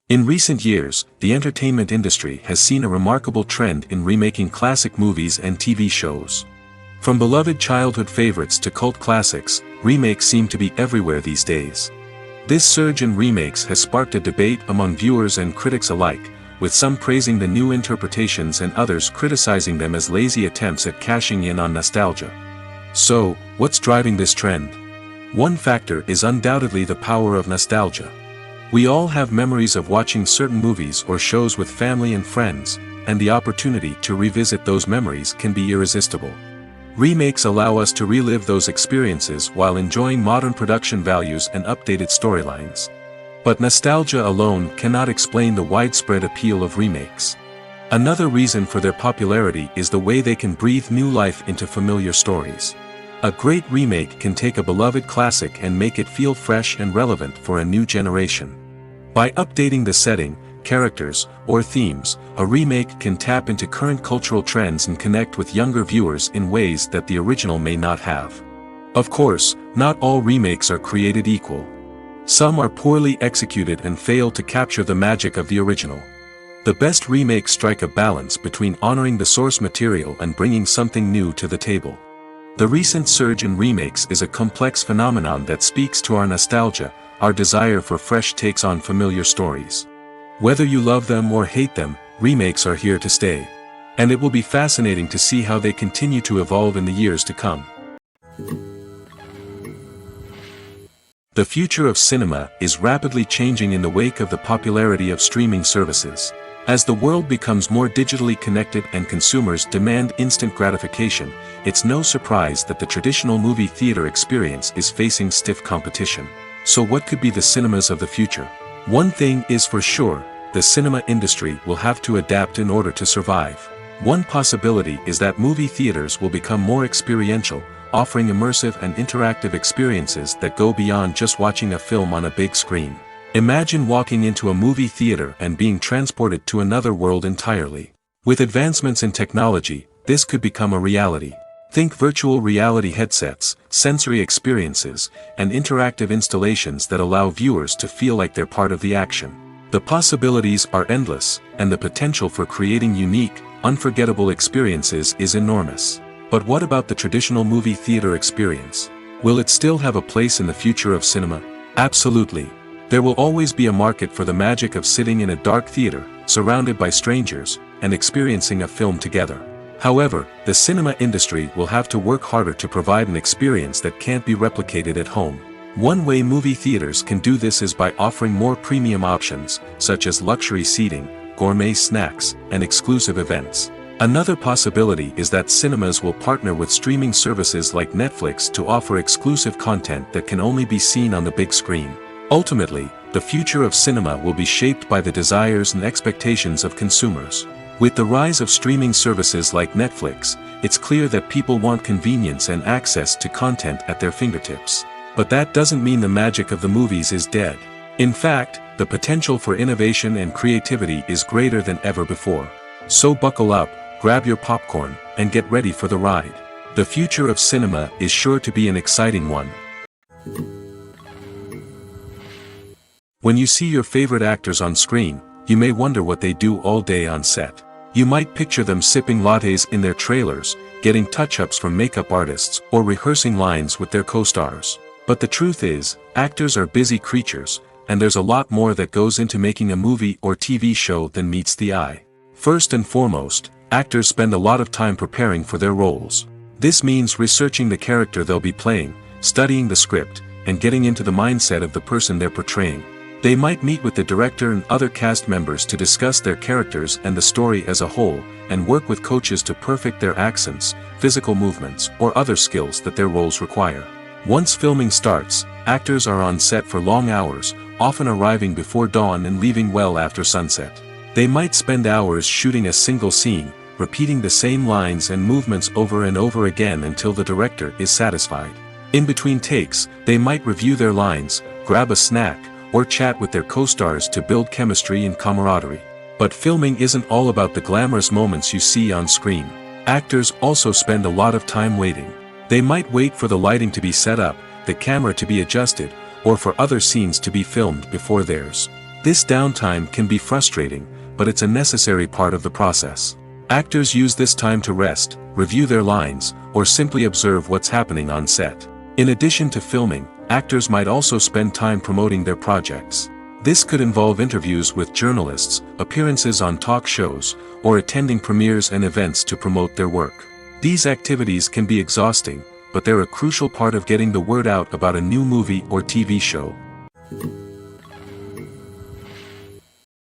In recent years, the entertainment industry has seen a remarkable trend in remaking classic movies and TV shows. From beloved childhood favorites to cult classics, remakes seem to be everywhere these days. This surge in remakes has sparked a debate among viewers and critics alike, with some praising the new interpretations and others criticizing them as lazy attempts at cashing in on nostalgia. So, what's driving this trend? One factor is undoubtedly the power of nostalgia. We all have memories of watching certain movies or shows with family and friends, and the opportunity to revisit those memories can be irresistible. Remakes allow us to relive those experiences while enjoying modern production values and updated storylines. But nostalgia alone cannot explain the widespread appeal of remakes. Another reason for their popularity is the way they can breathe new life into familiar stories. A great remake can take a beloved classic and make it feel fresh and relevant for a new generation. By updating the setting, characters, or themes, a remake can tap into current cultural trends and connect with younger viewers in ways that the original may not have. Of course, not all remakes are created equal. Some are poorly executed and fail to capture the magic of the original. The best remakes strike a balance between honoring the source material and bringing something new to the table. The recent surge in remakes is a complex phenomenon that speaks to our nostalgia, our desire for fresh takes on familiar stories. Whether you love them or hate them, remakes are here to stay. And it will be fascinating to see how they continue to evolve in the years to come. The future of cinema is rapidly changing in the wake of the popularity of streaming services. As the world becomes more digitally connected and consumers demand instant gratification, it's no surprise that the traditional movie theater experience is facing stiff competition. So what could be the cinemas of the future? One thing is for sure, the cinema industry will have to adapt in order to survive. One possibility is that movie theaters will become more experiential, offering immersive and interactive experiences that go beyond just watching a film on a big screen. Imagine walking into a movie theater and being transported to another world entirely. With advancements in technology, this could become a reality. Think virtual reality headsets, sensory experiences, and interactive installations that allow viewers to feel like they're part of the action. The possibilities are endless, and the potential for creating unique, unforgettable experiences is enormous. But what about the traditional movie theater experience? Will it still have a place in the future of cinema? Absolutely. There will always be a market for the magic of sitting in a dark theater, surrounded by strangers, and experiencing a film together. However, the cinema industry will have to work harder to provide an experience that can't be replicated at home. One way movie theaters can do this is by offering more premium options, such as luxury seating, gourmet snacks, and exclusive events. Another possibility is that cinemas will partner with streaming services like Netflix to offer exclusive content that can only be seen on the big screen. Ultimately, the future of cinema will be shaped by the desires and expectations of consumers. With the rise of streaming services like Netflix, it's clear that people want convenience and access to content at their fingertips. But that doesn't mean the magic of the movies is dead. In fact, the potential for innovation and creativity is greater than ever before. So buckle up, grab your popcorn, and get ready for the ride. The future of cinema is sure to be an exciting one. When you see your favorite actors on screen, you may wonder what they do all day on set. You might picture them sipping lattes in their trailers, getting touch-ups from makeup artists, or rehearsing lines with their co-stars. But the truth is, actors are busy creatures, and there's a lot more that goes into making a movie or TV show than meets the eye. First and foremost, actors spend a lot of time preparing for their roles. This means researching the character they'll be playing, studying the script, and getting into the mindset of the person they're portraying. They might meet with the director and other cast members to discuss their characters and the story as a whole, and work with coaches to perfect their accents, physical movements, or other skills that their roles require. Once filming starts, actors are on set for long hours, often arriving before dawn and leaving well after sunset. They might spend hours shooting a single scene, repeating the same lines and movements over and over again until the director is satisfied. In between takes, they might review their lines, grab a snack, or chat with their co-stars to build chemistry and camaraderie. But filming isn't all about the glamorous moments you see on screen. Actors also spend a lot of time waiting. They might wait for the lighting to be set up, the camera to be adjusted, or for other scenes to be filmed before theirs. This downtime can be frustrating, but it's a necessary part of the process. Actors use this time to rest, review their lines, or simply observe what's happening on set. In addition to filming, actors might also spend time promoting their projects. This could involve interviews with journalists, appearances on talk shows, or attending premieres and events to promote their work. These activities can be exhausting, but they're a crucial part of getting the word out about a new movie or TV show.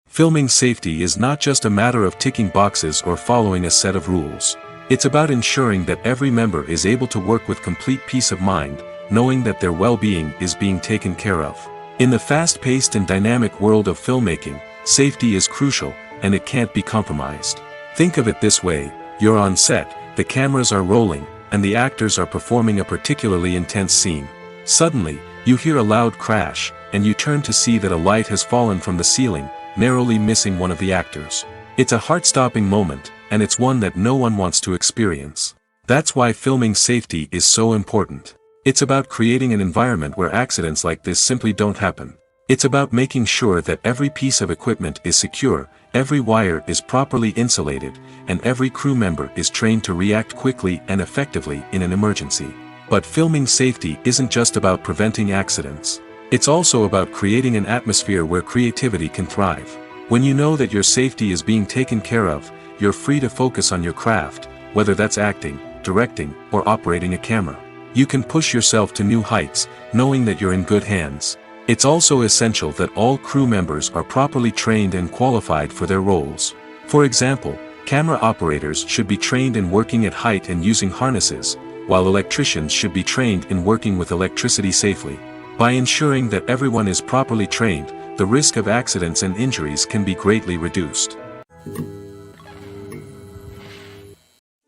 Filming safety is not just a matter of ticking boxes or following a set of rules. It's about ensuring that every member is able to work with complete peace of mind, knowing that their well-being is being taken care of. In the fast-paced and dynamic world of filmmaking, safety is crucial, and it can't be compromised. Think of it this way: you're on set, the cameras are rolling, and the actors are performing a particularly intense scene. Suddenly, you hear a loud crash, and you turn to see that a light has fallen from the ceiling, narrowly missing one of the actors. It's a heart-stopping moment, and it's one that no one wants to experience. That's why filming safety is so important. It's about creating an environment where accidents like this simply don't happen. It's about making sure that every piece of equipment is secure, every wire is properly insulated, and every crew member is trained to react quickly and effectively in an emergency. But filming safety isn't just about preventing accidents. It's also about creating an atmosphere where creativity can thrive. When you know that your safety is being taken care of, you're free to focus on your craft, whether that's acting, directing, or operating a camera. You can push yourself to new heights, knowing that you're in good hands. It's also essential that all crew members are properly trained and qualified for their roles. For example, camera operators should be trained in working at height and using harnesses, while electricians should be trained in working with electricity safely. By ensuring that everyone is properly trained, the risk of accidents and injuries can be greatly reduced.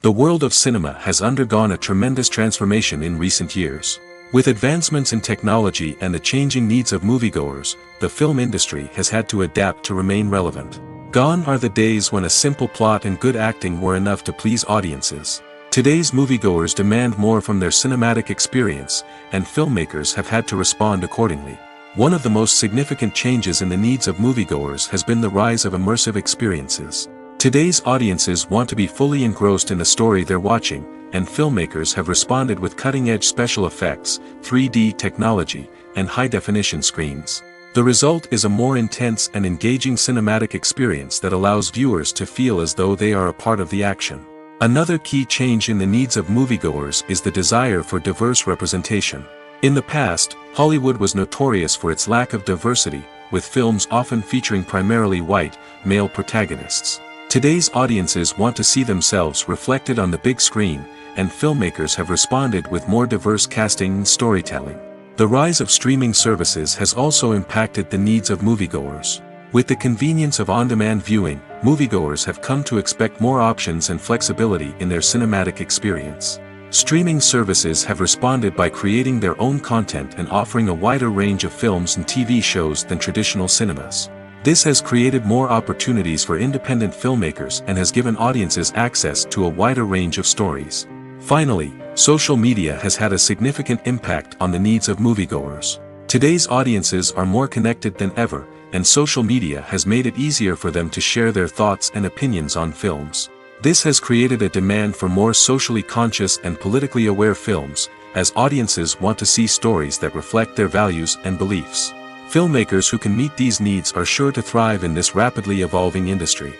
The world of cinema has undergone a tremendous transformation in recent years. With advancements in technology and the changing needs of moviegoers, the film industry has had to adapt to remain relevant. Gone are the days when a simple plot and good acting were enough to please audiences. Today's moviegoers demand more from their cinematic experience, and filmmakers have had to respond accordingly. One of the most significant changes in the needs of moviegoers has been the rise of immersive experiences. Today's audiences want to be fully engrossed in the story they're watching, and filmmakers have responded with cutting-edge special effects, 3D technology, and high-definition screens. The result is a more intense and engaging cinematic experience that allows viewers to feel as though they are a part of the action. Another key change in the needs of moviegoers is the desire for diverse representation. In the past, Hollywood was notorious for its lack of diversity, with films often featuring primarily white, male protagonists. Today's audiences want to see themselves reflected on the big screen, and filmmakers have responded with more diverse casting and storytelling. The rise of streaming services has also impacted the needs of moviegoers. With the convenience of on-demand viewing, moviegoers have come to expect more options and flexibility in their cinematic experience. Streaming services have responded by creating their own content and offering a wider range of films and TV shows than traditional cinemas. This has created more opportunities for independent filmmakers and has given audiences access to a wider range of stories. Finally, social media has had a significant impact on the needs of moviegoers. Today's audiences are more connected than ever, and social media has made it easier for them to share their thoughts and opinions on films. This has created a demand for more socially conscious and politically aware films, as audiences want to see stories that reflect their values and beliefs. Filmmakers who can meet these needs are sure to thrive in this rapidly evolving industry.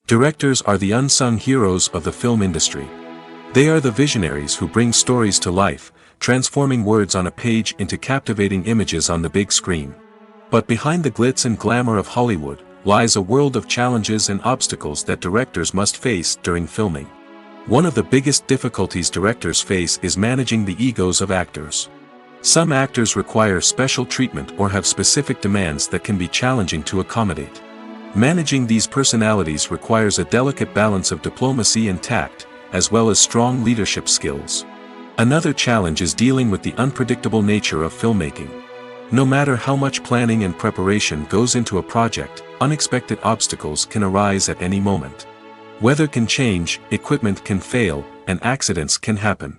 Directors are the unsung heroes of the film industry. They are the visionaries who bring stories to life, transforming words on a page into captivating images on the big screen. But behind the glitz and glamour of Hollywood lies a world of challenges and obstacles that directors must face during filming. One of the biggest difficulties directors face is managing the egos of actors. Some actors require special treatment or have specific demands that can be challenging to accommodate. Managing these personalities requires a delicate balance of diplomacy and tact, as well as strong leadership skills. Another challenge is dealing with the unpredictable nature of filmmaking. No matter how much planning and preparation goes into a project, unexpected obstacles can arise at any moment. Weather can change, equipment can fail, and accidents can happen.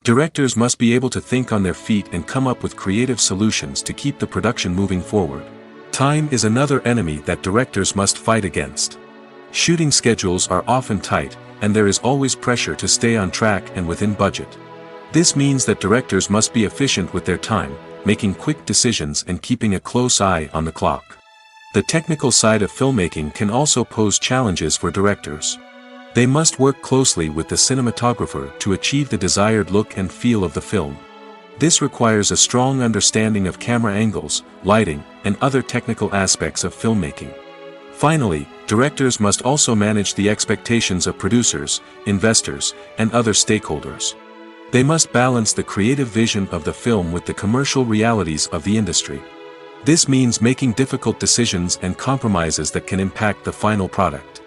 Directors must be able to think on their feet and come up with creative solutions to keep the production moving forward. Time is another enemy that directors must fight against. Shooting schedules are often tight, and there is always pressure to stay on track and within budget. This means that directors must be efficient with their time, making quick decisions and keeping a close eye on the clock. The technical side of filmmaking can also pose challenges for directors. They must work closely with the cinematographer to achieve the desired look and feel of the film. This requires a strong understanding of camera angles, lighting, and other technical aspects of filmmaking. Finally, directors must also manage the expectations of producers, investors, and other stakeholders. They must balance the creative vision of the film with the commercial realities of the industry. This means making difficult decisions and compromises that can impact the final product.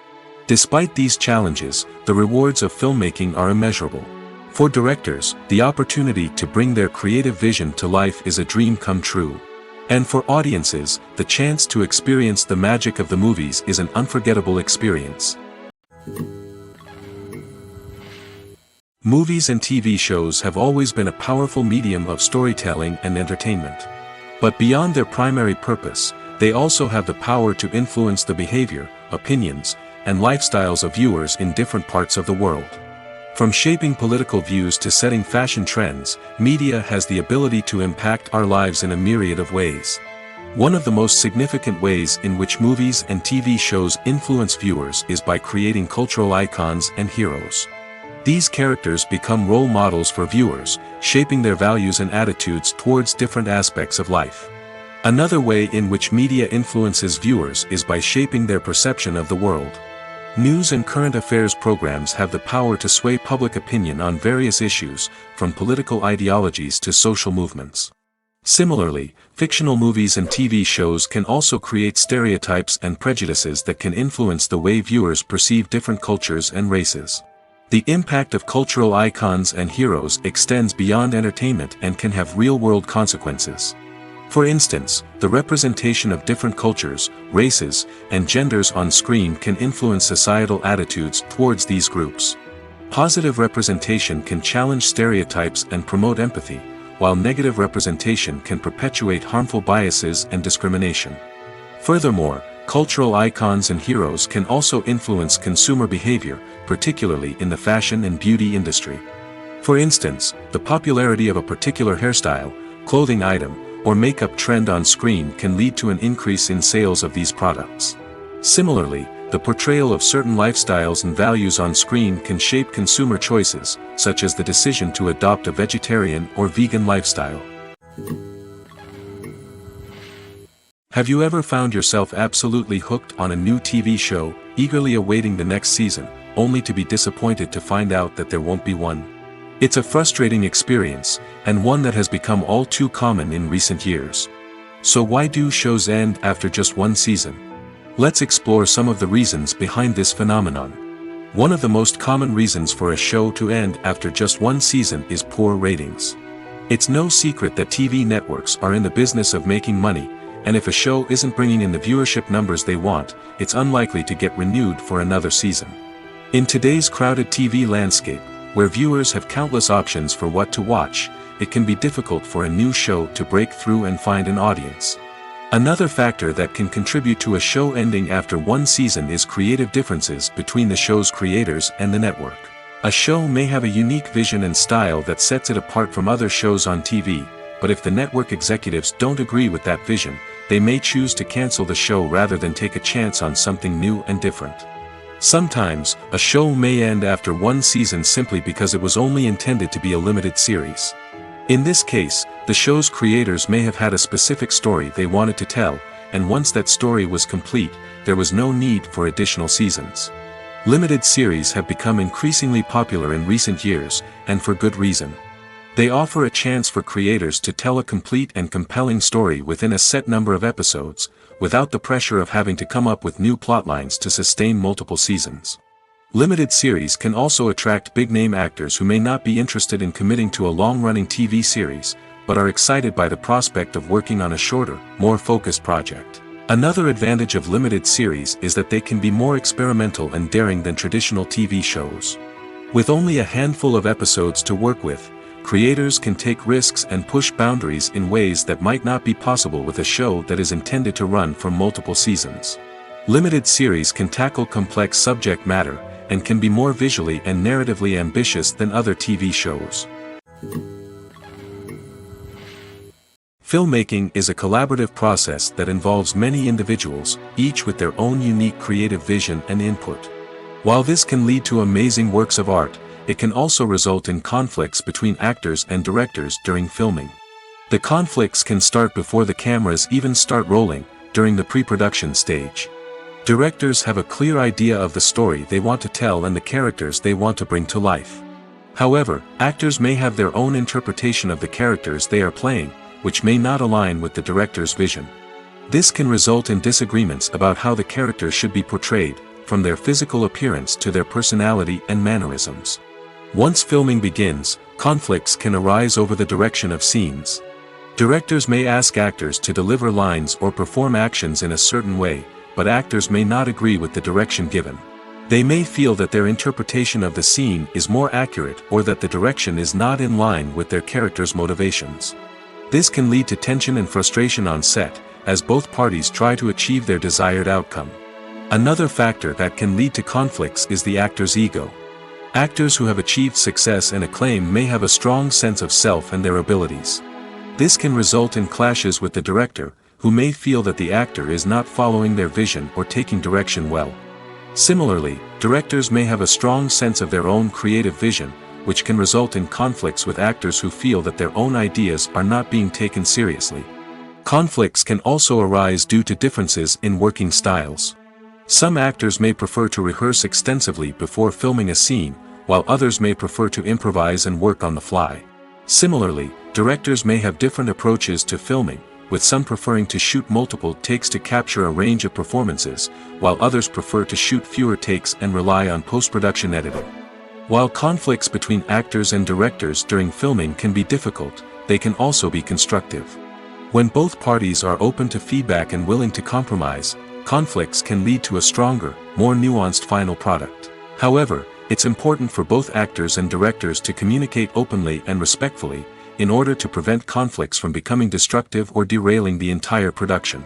Despite these challenges, the rewards of filmmaking are immeasurable. For directors, the opportunity to bring their creative vision to life is a dream come true. And for audiences, the chance to experience the magic of the movies is an unforgettable experience. Movies and TV shows have always been a powerful medium of storytelling and entertainment. But beyond their primary purpose, they also have the power to influence the behavior, opinions, and lifestyles of viewers in different parts of the world. From shaping political views to setting fashion trends, media has the ability to impact our lives in a myriad of ways. One of the most significant ways in which movies and TV shows influence viewers is by creating cultural icons and heroes. These characters become role models for viewers, shaping their values and attitudes towards different aspects of life. Another way in which media influences viewers is by shaping their perception of the world. News and current affairs programs have the power to sway public opinion on various issues, from political ideologies to social movements. Similarly, fictional movies and TV shows can also create stereotypes and prejudices that can influence the way viewers perceive different cultures and races. The impact of cultural icons and heroes extends beyond entertainment and can have real-world consequences. For instance, the representation of different cultures, races, and genders on screen can influence societal attitudes towards these groups. Positive representation can challenge stereotypes and promote empathy, while negative representation can perpetuate harmful biases and discrimination. Furthermore, cultural icons and heroes can also influence consumer behavior, particularly in the fashion and beauty industry. For instance, the popularity of a particular hairstyle, clothing item, or makeup trend on screen can lead to an increase in sales of these products. Similarly, the portrayal of certain lifestyles and values on screen can shape consumer choices, such as the decision to adopt a vegetarian or vegan lifestyle. Have you ever found yourself absolutely hooked on a new TV show, eagerly awaiting the next season, only to be disappointed to find out that there won't be one? It's a frustrating experience, and one that has become all too common in recent years. So why do shows end after just one season? Let's explore some of the reasons behind this phenomenon. One of the most common reasons for a show to end after just one season is poor ratings. It's no secret that TV networks are in the business of making money, and if a show isn't bringing in the viewership numbers they want, it's unlikely to get renewed for another season. In today's crowded TV landscape, where viewers have countless options for what to watch, it can be difficult for a new show to break through and find an audience. Another factor that can contribute to a show ending after one season is creative differences between the show's creators and the network. A show may have a unique vision and style that sets it apart from other shows on TV, but if the network executives don't agree with that vision, they may choose to cancel the show rather than take a chance on something new and different. Sometimes, a show may end after one season simply because it was only intended to be a limited series. In this case, the show's creators may have had a specific story they wanted to tell, and once that story was complete, there was no need for additional seasons. Limited series have become increasingly popular in recent years, and for good reason. They offer a chance for creators to tell a complete and compelling story within a set number of episodes, without the pressure of having to come up with new plotlines to sustain multiple seasons. Limited series can also attract big-name actors who may not be interested in committing to a long-running TV series, but are excited by the prospect of working on a shorter, more focused project. Another advantage of limited series is that they can be more experimental and daring than traditional TV shows. With only a handful of episodes to work with, creators can take risks and push boundaries in ways that might not be possible with a show that is intended to run for multiple seasons. Limited series can tackle complex subject matter, and can be more visually and narratively ambitious than other TV shows. Filmmaking is a collaborative process that involves many individuals, each with their own unique creative vision and input. While this can lead to amazing works of art, it can also result in conflicts between actors and directors during filming. The conflicts can start before the cameras even start rolling, during the pre-production stage. Directors have a clear idea of the story they want to tell and the characters they want to bring to life. However, actors may have their own interpretation of the characters they are playing, which may not align with the director's vision. This can result in disagreements about how the characters should be portrayed, from their physical appearance to their personality and mannerisms. Once filming begins, conflicts can arise over the direction of scenes. Directors may ask actors to deliver lines or perform actions in a certain way, but actors may not agree with the direction given. They may feel that their interpretation of the scene is more accurate or that the direction is not in line with their character's motivations. This can lead to tension and frustration on set, as both parties try to achieve their desired outcome. Another factor that can lead to conflicts is the actor's ego. Actors who have achieved success and acclaim may have a strong sense of self and their abilities. This can result in clashes with the director, who may feel that the actor is not following their vision or taking direction well. Similarly, directors may have a strong sense of their own creative vision, which can result in conflicts with actors who feel that their own ideas are not being taken seriously. Conflicts can also arise due to differences in working styles. Some actors may prefer to rehearse extensively before filming a scene, while others may prefer to improvise and work on the fly. Similarly, directors may have different approaches to filming, with some preferring to shoot multiple takes to capture a range of performances, while others prefer to shoot fewer takes and rely on post-production editing. While conflicts between actors and directors during filming can be difficult, they can also be constructive. When both parties are open to feedback and willing to compromise, conflicts can lead to a stronger, more nuanced final product. However, it's important for both actors and directors to communicate openly and respectfully, in order to prevent conflicts from becoming destructive or derailing the entire production.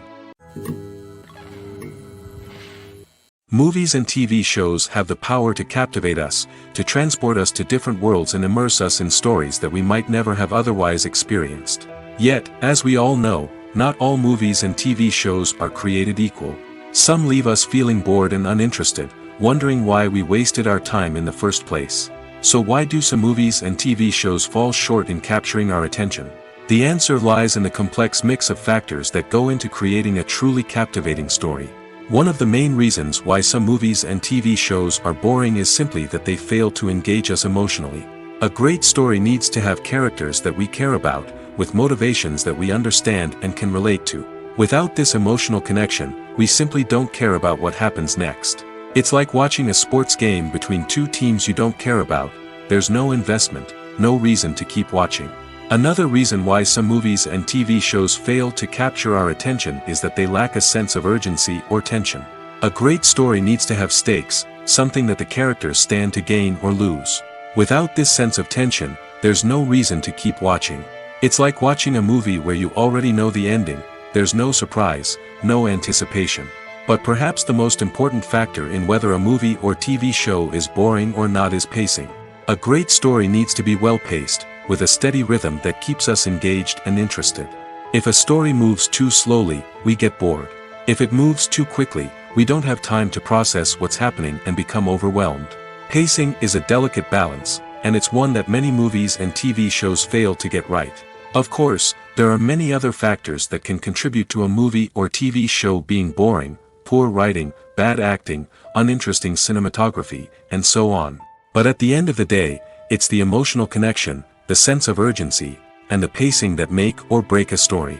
Movies and TV shows have the power to captivate us, to transport us to different worlds and immerse us in stories that we might never have otherwise experienced. Yet, as we all know, not all movies and TV shows are created equal. Some leave us feeling bored and uninterested, wondering why we wasted our time in the first place. So why do some movies and TV shows fall short in capturing our attention? The answer lies in the complex mix of factors that go into creating a truly captivating story. One of the main reasons why some movies and TV shows are boring is simply that they fail to engage us emotionally. A great story needs to have characters that we care about, with motivations that we understand and can relate to. Without this emotional connection, we simply don't care about what happens next. It's like watching a sports game between two teams you don't care about. There's no investment, no reason to keep watching. Another reason why some movies and TV shows fail to capture our attention is that they lack a sense of urgency or tension. A great story needs to have stakes, something that the characters stand to gain or lose. Without this sense of tension, there's no reason to keep watching. It's like watching a movie where you already know the ending. There's no surprise, no anticipation. But perhaps the most important factor in whether a movie or TV show is boring or not is pacing. A great story needs to be well-paced, with a steady rhythm that keeps us engaged and interested. If a story moves too slowly, we get bored. If it moves too quickly, we don't have time to process what's happening and become overwhelmed. Pacing is a delicate balance, and it's one that many movies and TV shows fail to get right. Of course, there are many other factors that can contribute to a movie or TV show being boring: poor writing, bad acting, uninteresting cinematography, and so on. But at the end of the day, it's the emotional connection, the sense of urgency, and the pacing that make or break a story.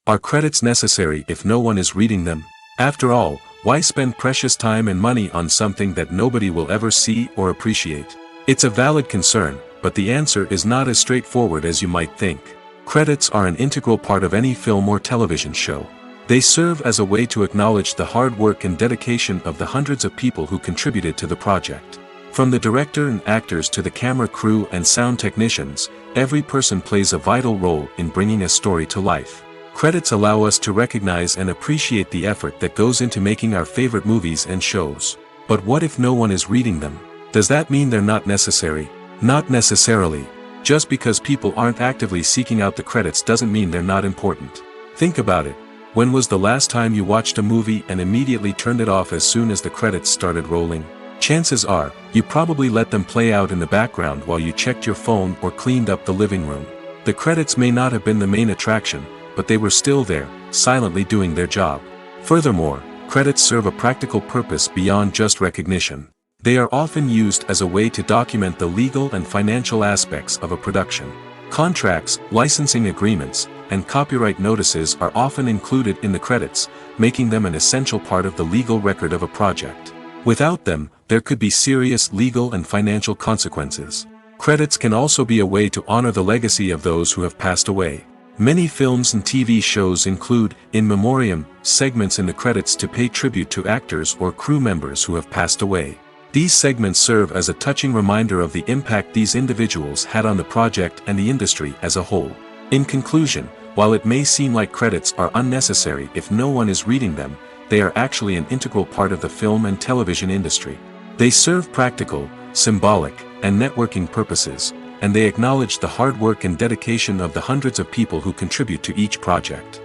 Are credits necessary if no one is reading them? After all, why spend precious time and money on something that nobody will ever see or appreciate? It's a valid concern, but the answer is not as straightforward as you might think. Credits are an integral part of any film or television show. They serve as a way to acknowledge the hard work and dedication of the hundreds of people who contributed to the project. From the director and actors to the camera crew and sound technicians, every person plays a vital role in bringing a story to life. Credits allow us to recognize and appreciate the effort that goes into making our favorite movies and shows. But what if no one is reading them? Does that mean they're not necessary? Not necessarily. Just because people aren't actively seeking out the credits doesn't mean they're not important. Think about it. When was the last time you watched a movie and immediately turned it off as soon as the credits started rolling? Chances are, you probably let them play out in the background while you checked your phone or cleaned up the living room. The credits may not have been the main attraction, but they were still there, silently doing their job. Furthermore, credits serve a practical purpose beyond just recognition. They are often used as a way to document the legal and financial aspects of a production. Contracts, licensing agreements, and copyright notices are often included in the credits, making them an essential part of the legal record of a project. Without them, there could be serious legal and financial consequences. Credits can also be a way to honor the legacy of those who have passed away. Many films and TV shows include, in memoriam, segments in the credits to pay tribute to actors or crew members who have passed away. These segments serve as a touching reminder of the impact these individuals had on the project and the industry as a whole. In conclusion, while it may seem like credits are unnecessary if no one is reading them, they are actually an integral part of the film and television industry. They serve practical, symbolic, and networking purposes, and they acknowledge the hard work and dedication of the hundreds of people who contribute to each project.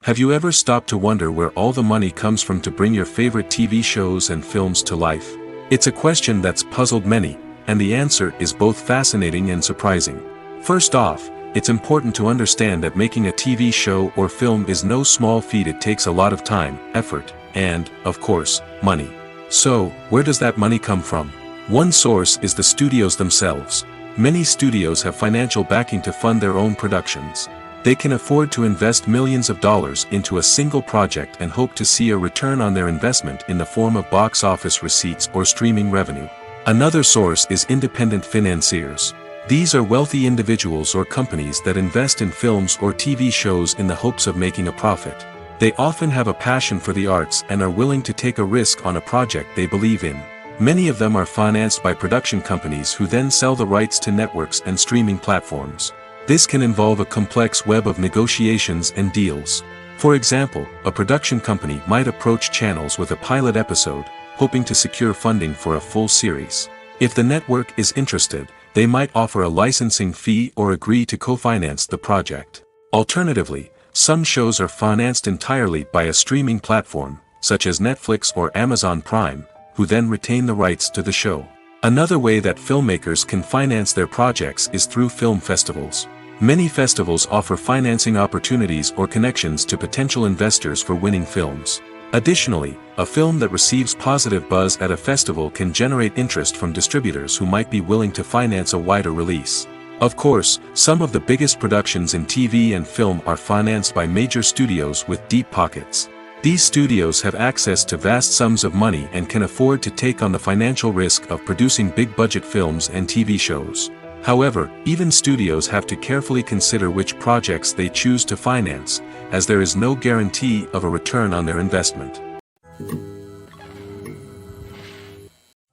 Have you ever stopped to wonder where all the money comes from to bring your favorite TV shows and films to life? It's a question that's puzzled many, and the answer is both fascinating and surprising. First off, it's important to understand that making a TV show or film is no small feat. It takes a lot of time, effort, and, of course, money. So, where does that money come from? One source is the studios themselves. Many studios have financial backing to fund their own productions. They can afford to invest millions of dollars into a single project and hope to see a return on their investment in the form of box office receipts or streaming revenue. Another source is independent financiers. These are wealthy individuals or companies that invest in films or TV shows in the hopes of making a profit. They often have a passion for the arts and are willing to take a risk on a project they believe in. Many of them are financed by production companies who then sell the rights to networks and streaming platforms. This can involve a complex web of negotiations and deals. For example, a production company might approach channels with a pilot episode, hoping to secure funding for a full series. If the network is interested, they might offer a licensing fee or agree to co-finance the project. Alternatively, some shows are financed entirely by a streaming platform, such as Netflix or Amazon Prime, who then retain the rights to the show. Another way that filmmakers can finance their projects is through film festivals. Many festivals offer financing opportunities or connections to potential investors for winning films. Additionally, a film that receives positive buzz at a festival can generate interest from distributors who might be willing to finance a wider release. Of course, some of the biggest productions in TV and film are financed by major studios with deep pockets. These studios have access to vast sums of money and can afford to take on the financial risk of producing big-budget films and TV shows. However, even studios have to carefully consider which projects they choose to finance, as there is no guarantee of a return on their investment.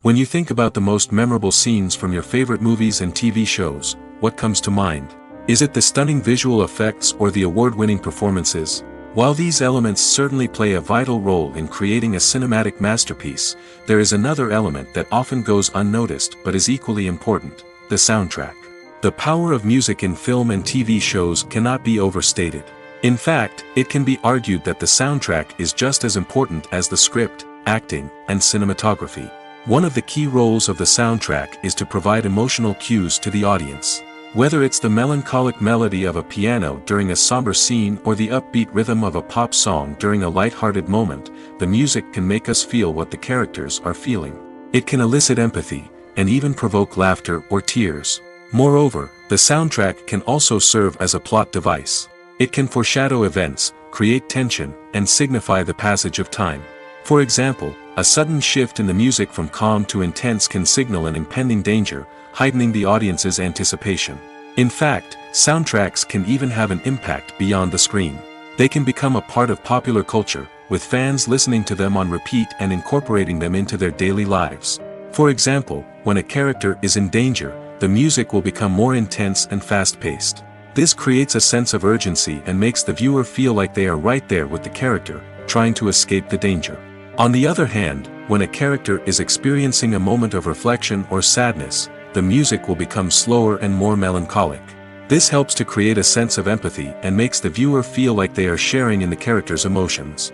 When you think about the most memorable scenes from your favorite movies and TV shows, what comes to mind? Is it the stunning visual effects or the award-winning performances? While these elements certainly play a vital role in creating a cinematic masterpiece, there is another element that often goes unnoticed but is equally important: the soundtrack. The power of music in film and TV shows cannot be overstated. In fact, it can be argued that the soundtrack is just as important as the script, acting, and cinematography. One of the key roles of the soundtrack is to provide emotional cues to the audience. Whether it's the melancholic melody of a piano during a somber scene or the upbeat rhythm of a pop song during a light-hearted moment, the music can make us feel what the characters are feeling. It can elicit empathy, and even provoke laughter or tears. Moreover, the soundtrack can also serve as a plot device. It can foreshadow events, create tension, and signify the passage of time. For example, a sudden shift in the music from calm to intense can signal an impending danger, heightening the audience's anticipation. In fact, soundtracks can even have an impact beyond the screen. They can become a part of popular culture, with fans listening to them on repeat and incorporating them into their daily lives. For example, when a character is in danger, the music will become more intense and fast-paced. This creates a sense of urgency and makes the viewer feel like they are right there with the character, trying to escape the danger. On the other hand, when a character is experiencing a moment of reflection or sadness, the music will become slower and more melancholic. This helps to create a sense of empathy and makes the viewer feel like they are sharing in the character's emotions.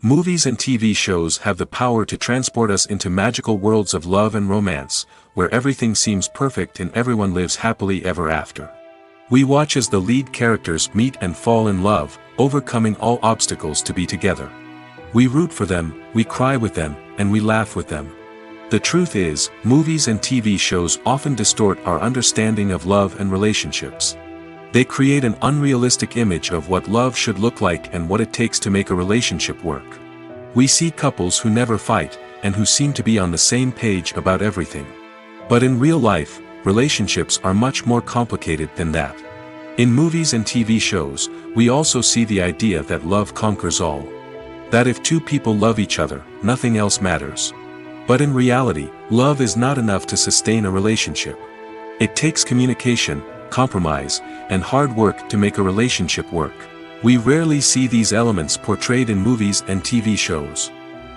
Movies and TV shows have the power to transport us into magical worlds of love and romance, where everything seems perfect and everyone lives happily ever after. We watch as the lead characters meet and fall in love, overcoming all obstacles to be together. We root for them, we cry with them, and we laugh with them. The truth is, movies and TV shows often distort our understanding of love and relationships. They create an unrealistic image of what love should look like and what it takes to make a relationship work. We see couples who never fight, and who seem to be on the same page about everything. But in real life, relationships are much more complicated than that. In movies and TV shows, we also see the idea that love conquers all. That if two people love each other, nothing else matters. But in reality, love is not enough to sustain a relationship. It takes communication, compromise, and hard work to make a relationship work. We rarely see these elements portrayed in movies and TV shows.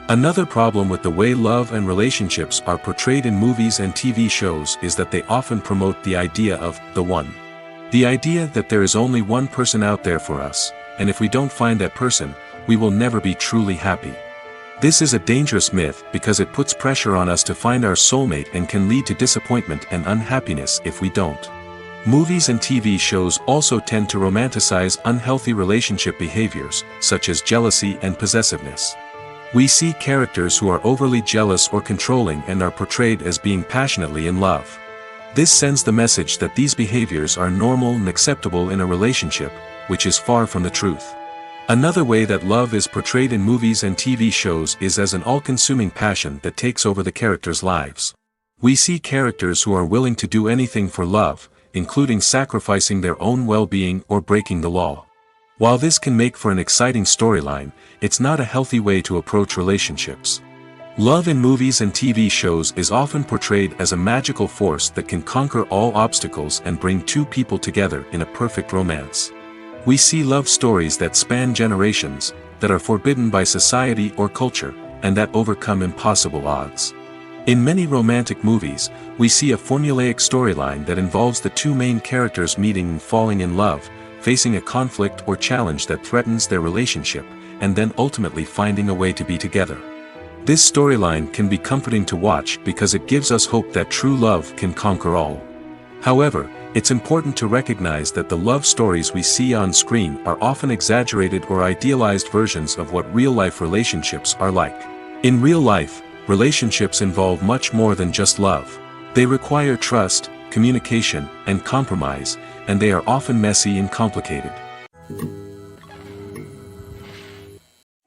Another problem with the way love and relationships are portrayed in movies and TV shows is that they often promote the idea of the one. The idea that there is only one person out there for us, and if we don't find that person, we will never be truly happy. This is a dangerous myth because it puts pressure on us to find our soulmate and can lead to disappointment and unhappiness if we don't. Movies and TV shows also tend to romanticize unhealthy relationship behaviors, such as jealousy and possessiveness. We see characters who are overly jealous or controlling and are portrayed as being passionately in love. This sends the message that these behaviors are normal and acceptable in a relationship, which is far from the truth. Another way that love is portrayed in movies and TV shows is as an all-consuming passion that takes over the characters' lives. We see characters who are willing to do anything for love, including sacrificing their own well-being or breaking the law. While this can make for an exciting storyline, it's not a healthy way to approach relationships. Love in movies and TV shows is often portrayed as a magical force that can conquer all obstacles and bring two people together in a perfect romance. We see love stories that span generations, that are forbidden by society or culture, and that overcome impossible odds. In many romantic movies, we see a formulaic storyline that involves the two main characters meeting and falling in love, facing a conflict or challenge that threatens their relationship, and then ultimately finding a way to be together. This storyline can be comforting to watch because it gives us hope that true love can conquer all. However, it's important to recognize that the love stories we see on screen are often exaggerated or idealized versions of what real-life relationships are like. In real life, relationships involve much more than just love. They require trust, communication, and compromise, and they are often messy and complicated.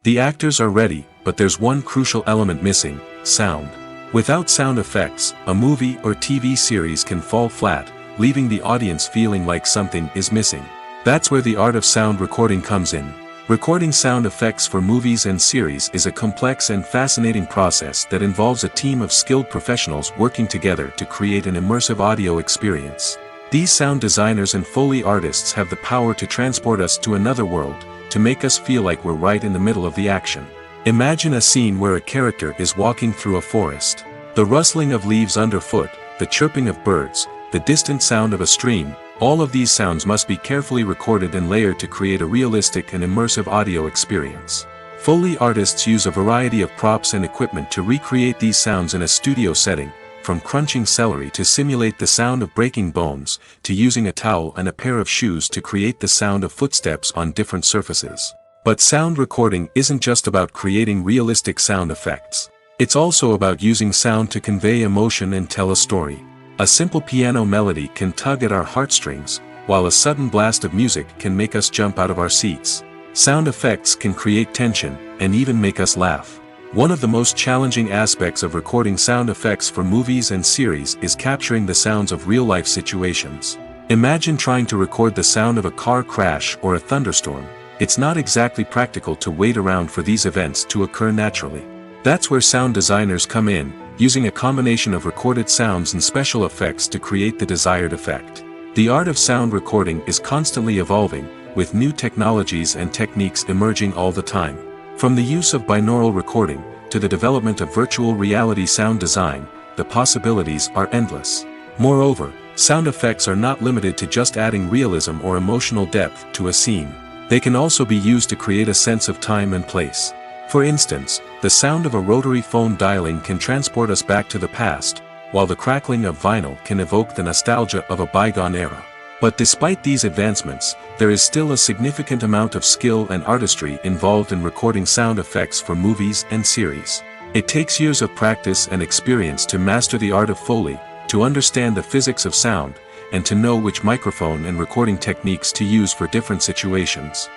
The actors are ready, but there's one crucial element missing: sound. Without sound effects, a movie or TV series can fall flat, leaving the audience feeling like something is missing. That's where the art of sound recording comes in. Recording sound effects for movies and series is a complex and fascinating process that involves a team of skilled professionals working together to create an immersive audio experience. These sound designers and Foley artists have the power to transport us to another world, to make us feel like we're right in the middle of the action. Imagine a scene where a character is walking through a forest. The rustling of leaves underfoot, the chirping of birds, the distant sound of a stream, all of these sounds must be carefully recorded and layered to create a realistic and immersive audio experience. Foley artists use a variety of props and equipment to recreate these sounds in a studio setting, from crunching celery to simulate the sound of breaking bones, to using a towel and a pair of shoes to create the sound of footsteps on different surfaces. But sound recording isn't just about creating realistic sound effects. It's also about using sound to convey emotion and tell a story. A simple piano melody can tug at our heartstrings, while a sudden blast of music can make us jump out of our seats. Sound effects can create tension, and even make us laugh. One of the most challenging aspects of recording sound effects for movies and series is capturing the sounds of real-life situations. Imagine trying to record the sound of a car crash or a thunderstorm. It's not exactly practical to wait around for these events to occur naturally. That's where sound designers come in, using a combination of recorded sounds and special effects to create the desired effect. The art of sound recording is constantly evolving, with new technologies and techniques emerging all the time. From the use of binaural recording, to the development of virtual reality sound design, the possibilities are endless. Moreover, sound effects are not limited to just adding realism or emotional depth to a scene. They can also be used to create a sense of time and place. For instance, the sound of a rotary phone dialing can transport us back to the past, while the crackling of vinyl can evoke the nostalgia of a bygone era. But despite these advancements, there is still a significant amount of skill and artistry involved in recording sound effects for movies and series. It takes years of practice and experience to master the art of Foley, to understand the physics of sound, and to know which microphone and recording techniques to use for different situations.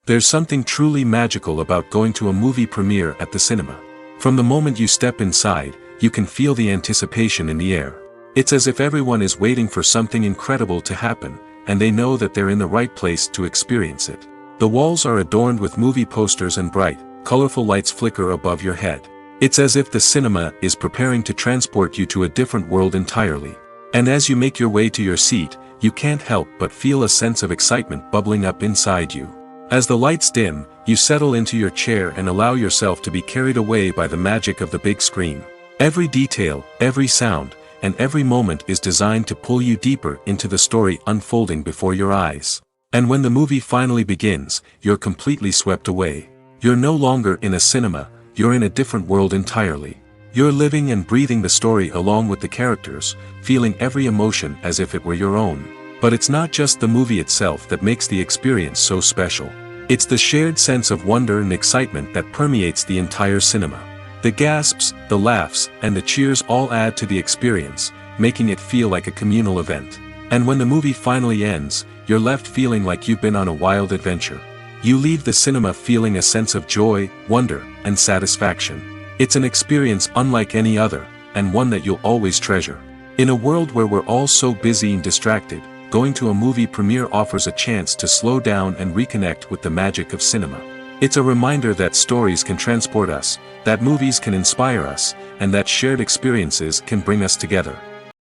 There's something truly magical about going to a movie premiere at the cinema. From the moment you step inside, you can feel the anticipation in the air. It's as if everyone is waiting for something incredible to happen, and they know that they're in the right place to experience it. The walls are adorned with movie posters and bright, colorful lights flicker above your head. It's as if the cinema is preparing to transport you to a different world entirely. And as you make your way to your seat, you can't help but feel a sense of excitement bubbling up inside you. As the lights dim, you settle into your chair and allow yourself to be carried away by the magic of the big screen. Every detail, every sound, and every moment is designed to pull you deeper into the story unfolding before your eyes. And when the movie finally begins, you're completely swept away. You're no longer in a cinema, you're in a different world entirely. You're living and breathing the story along with the characters, feeling every emotion as if it were your own. But it's not just the movie itself that makes the experience so special. It's the shared sense of wonder and excitement that permeates the entire cinema. The gasps, the laughs, and the cheers all add to the experience, making it feel like a communal event. And when the movie finally ends, you're left feeling like you've been on a wild adventure. You leave the cinema feeling a sense of joy, wonder, and satisfaction. It's an experience unlike any other, and one that you'll always treasure. In a world where we're all so busy and distracted, going to a movie premiere offers a chance to slow down and reconnect with the magic of cinema. It's a reminder that stories can transport us, that movies can inspire us, and that shared experiences can bring us together.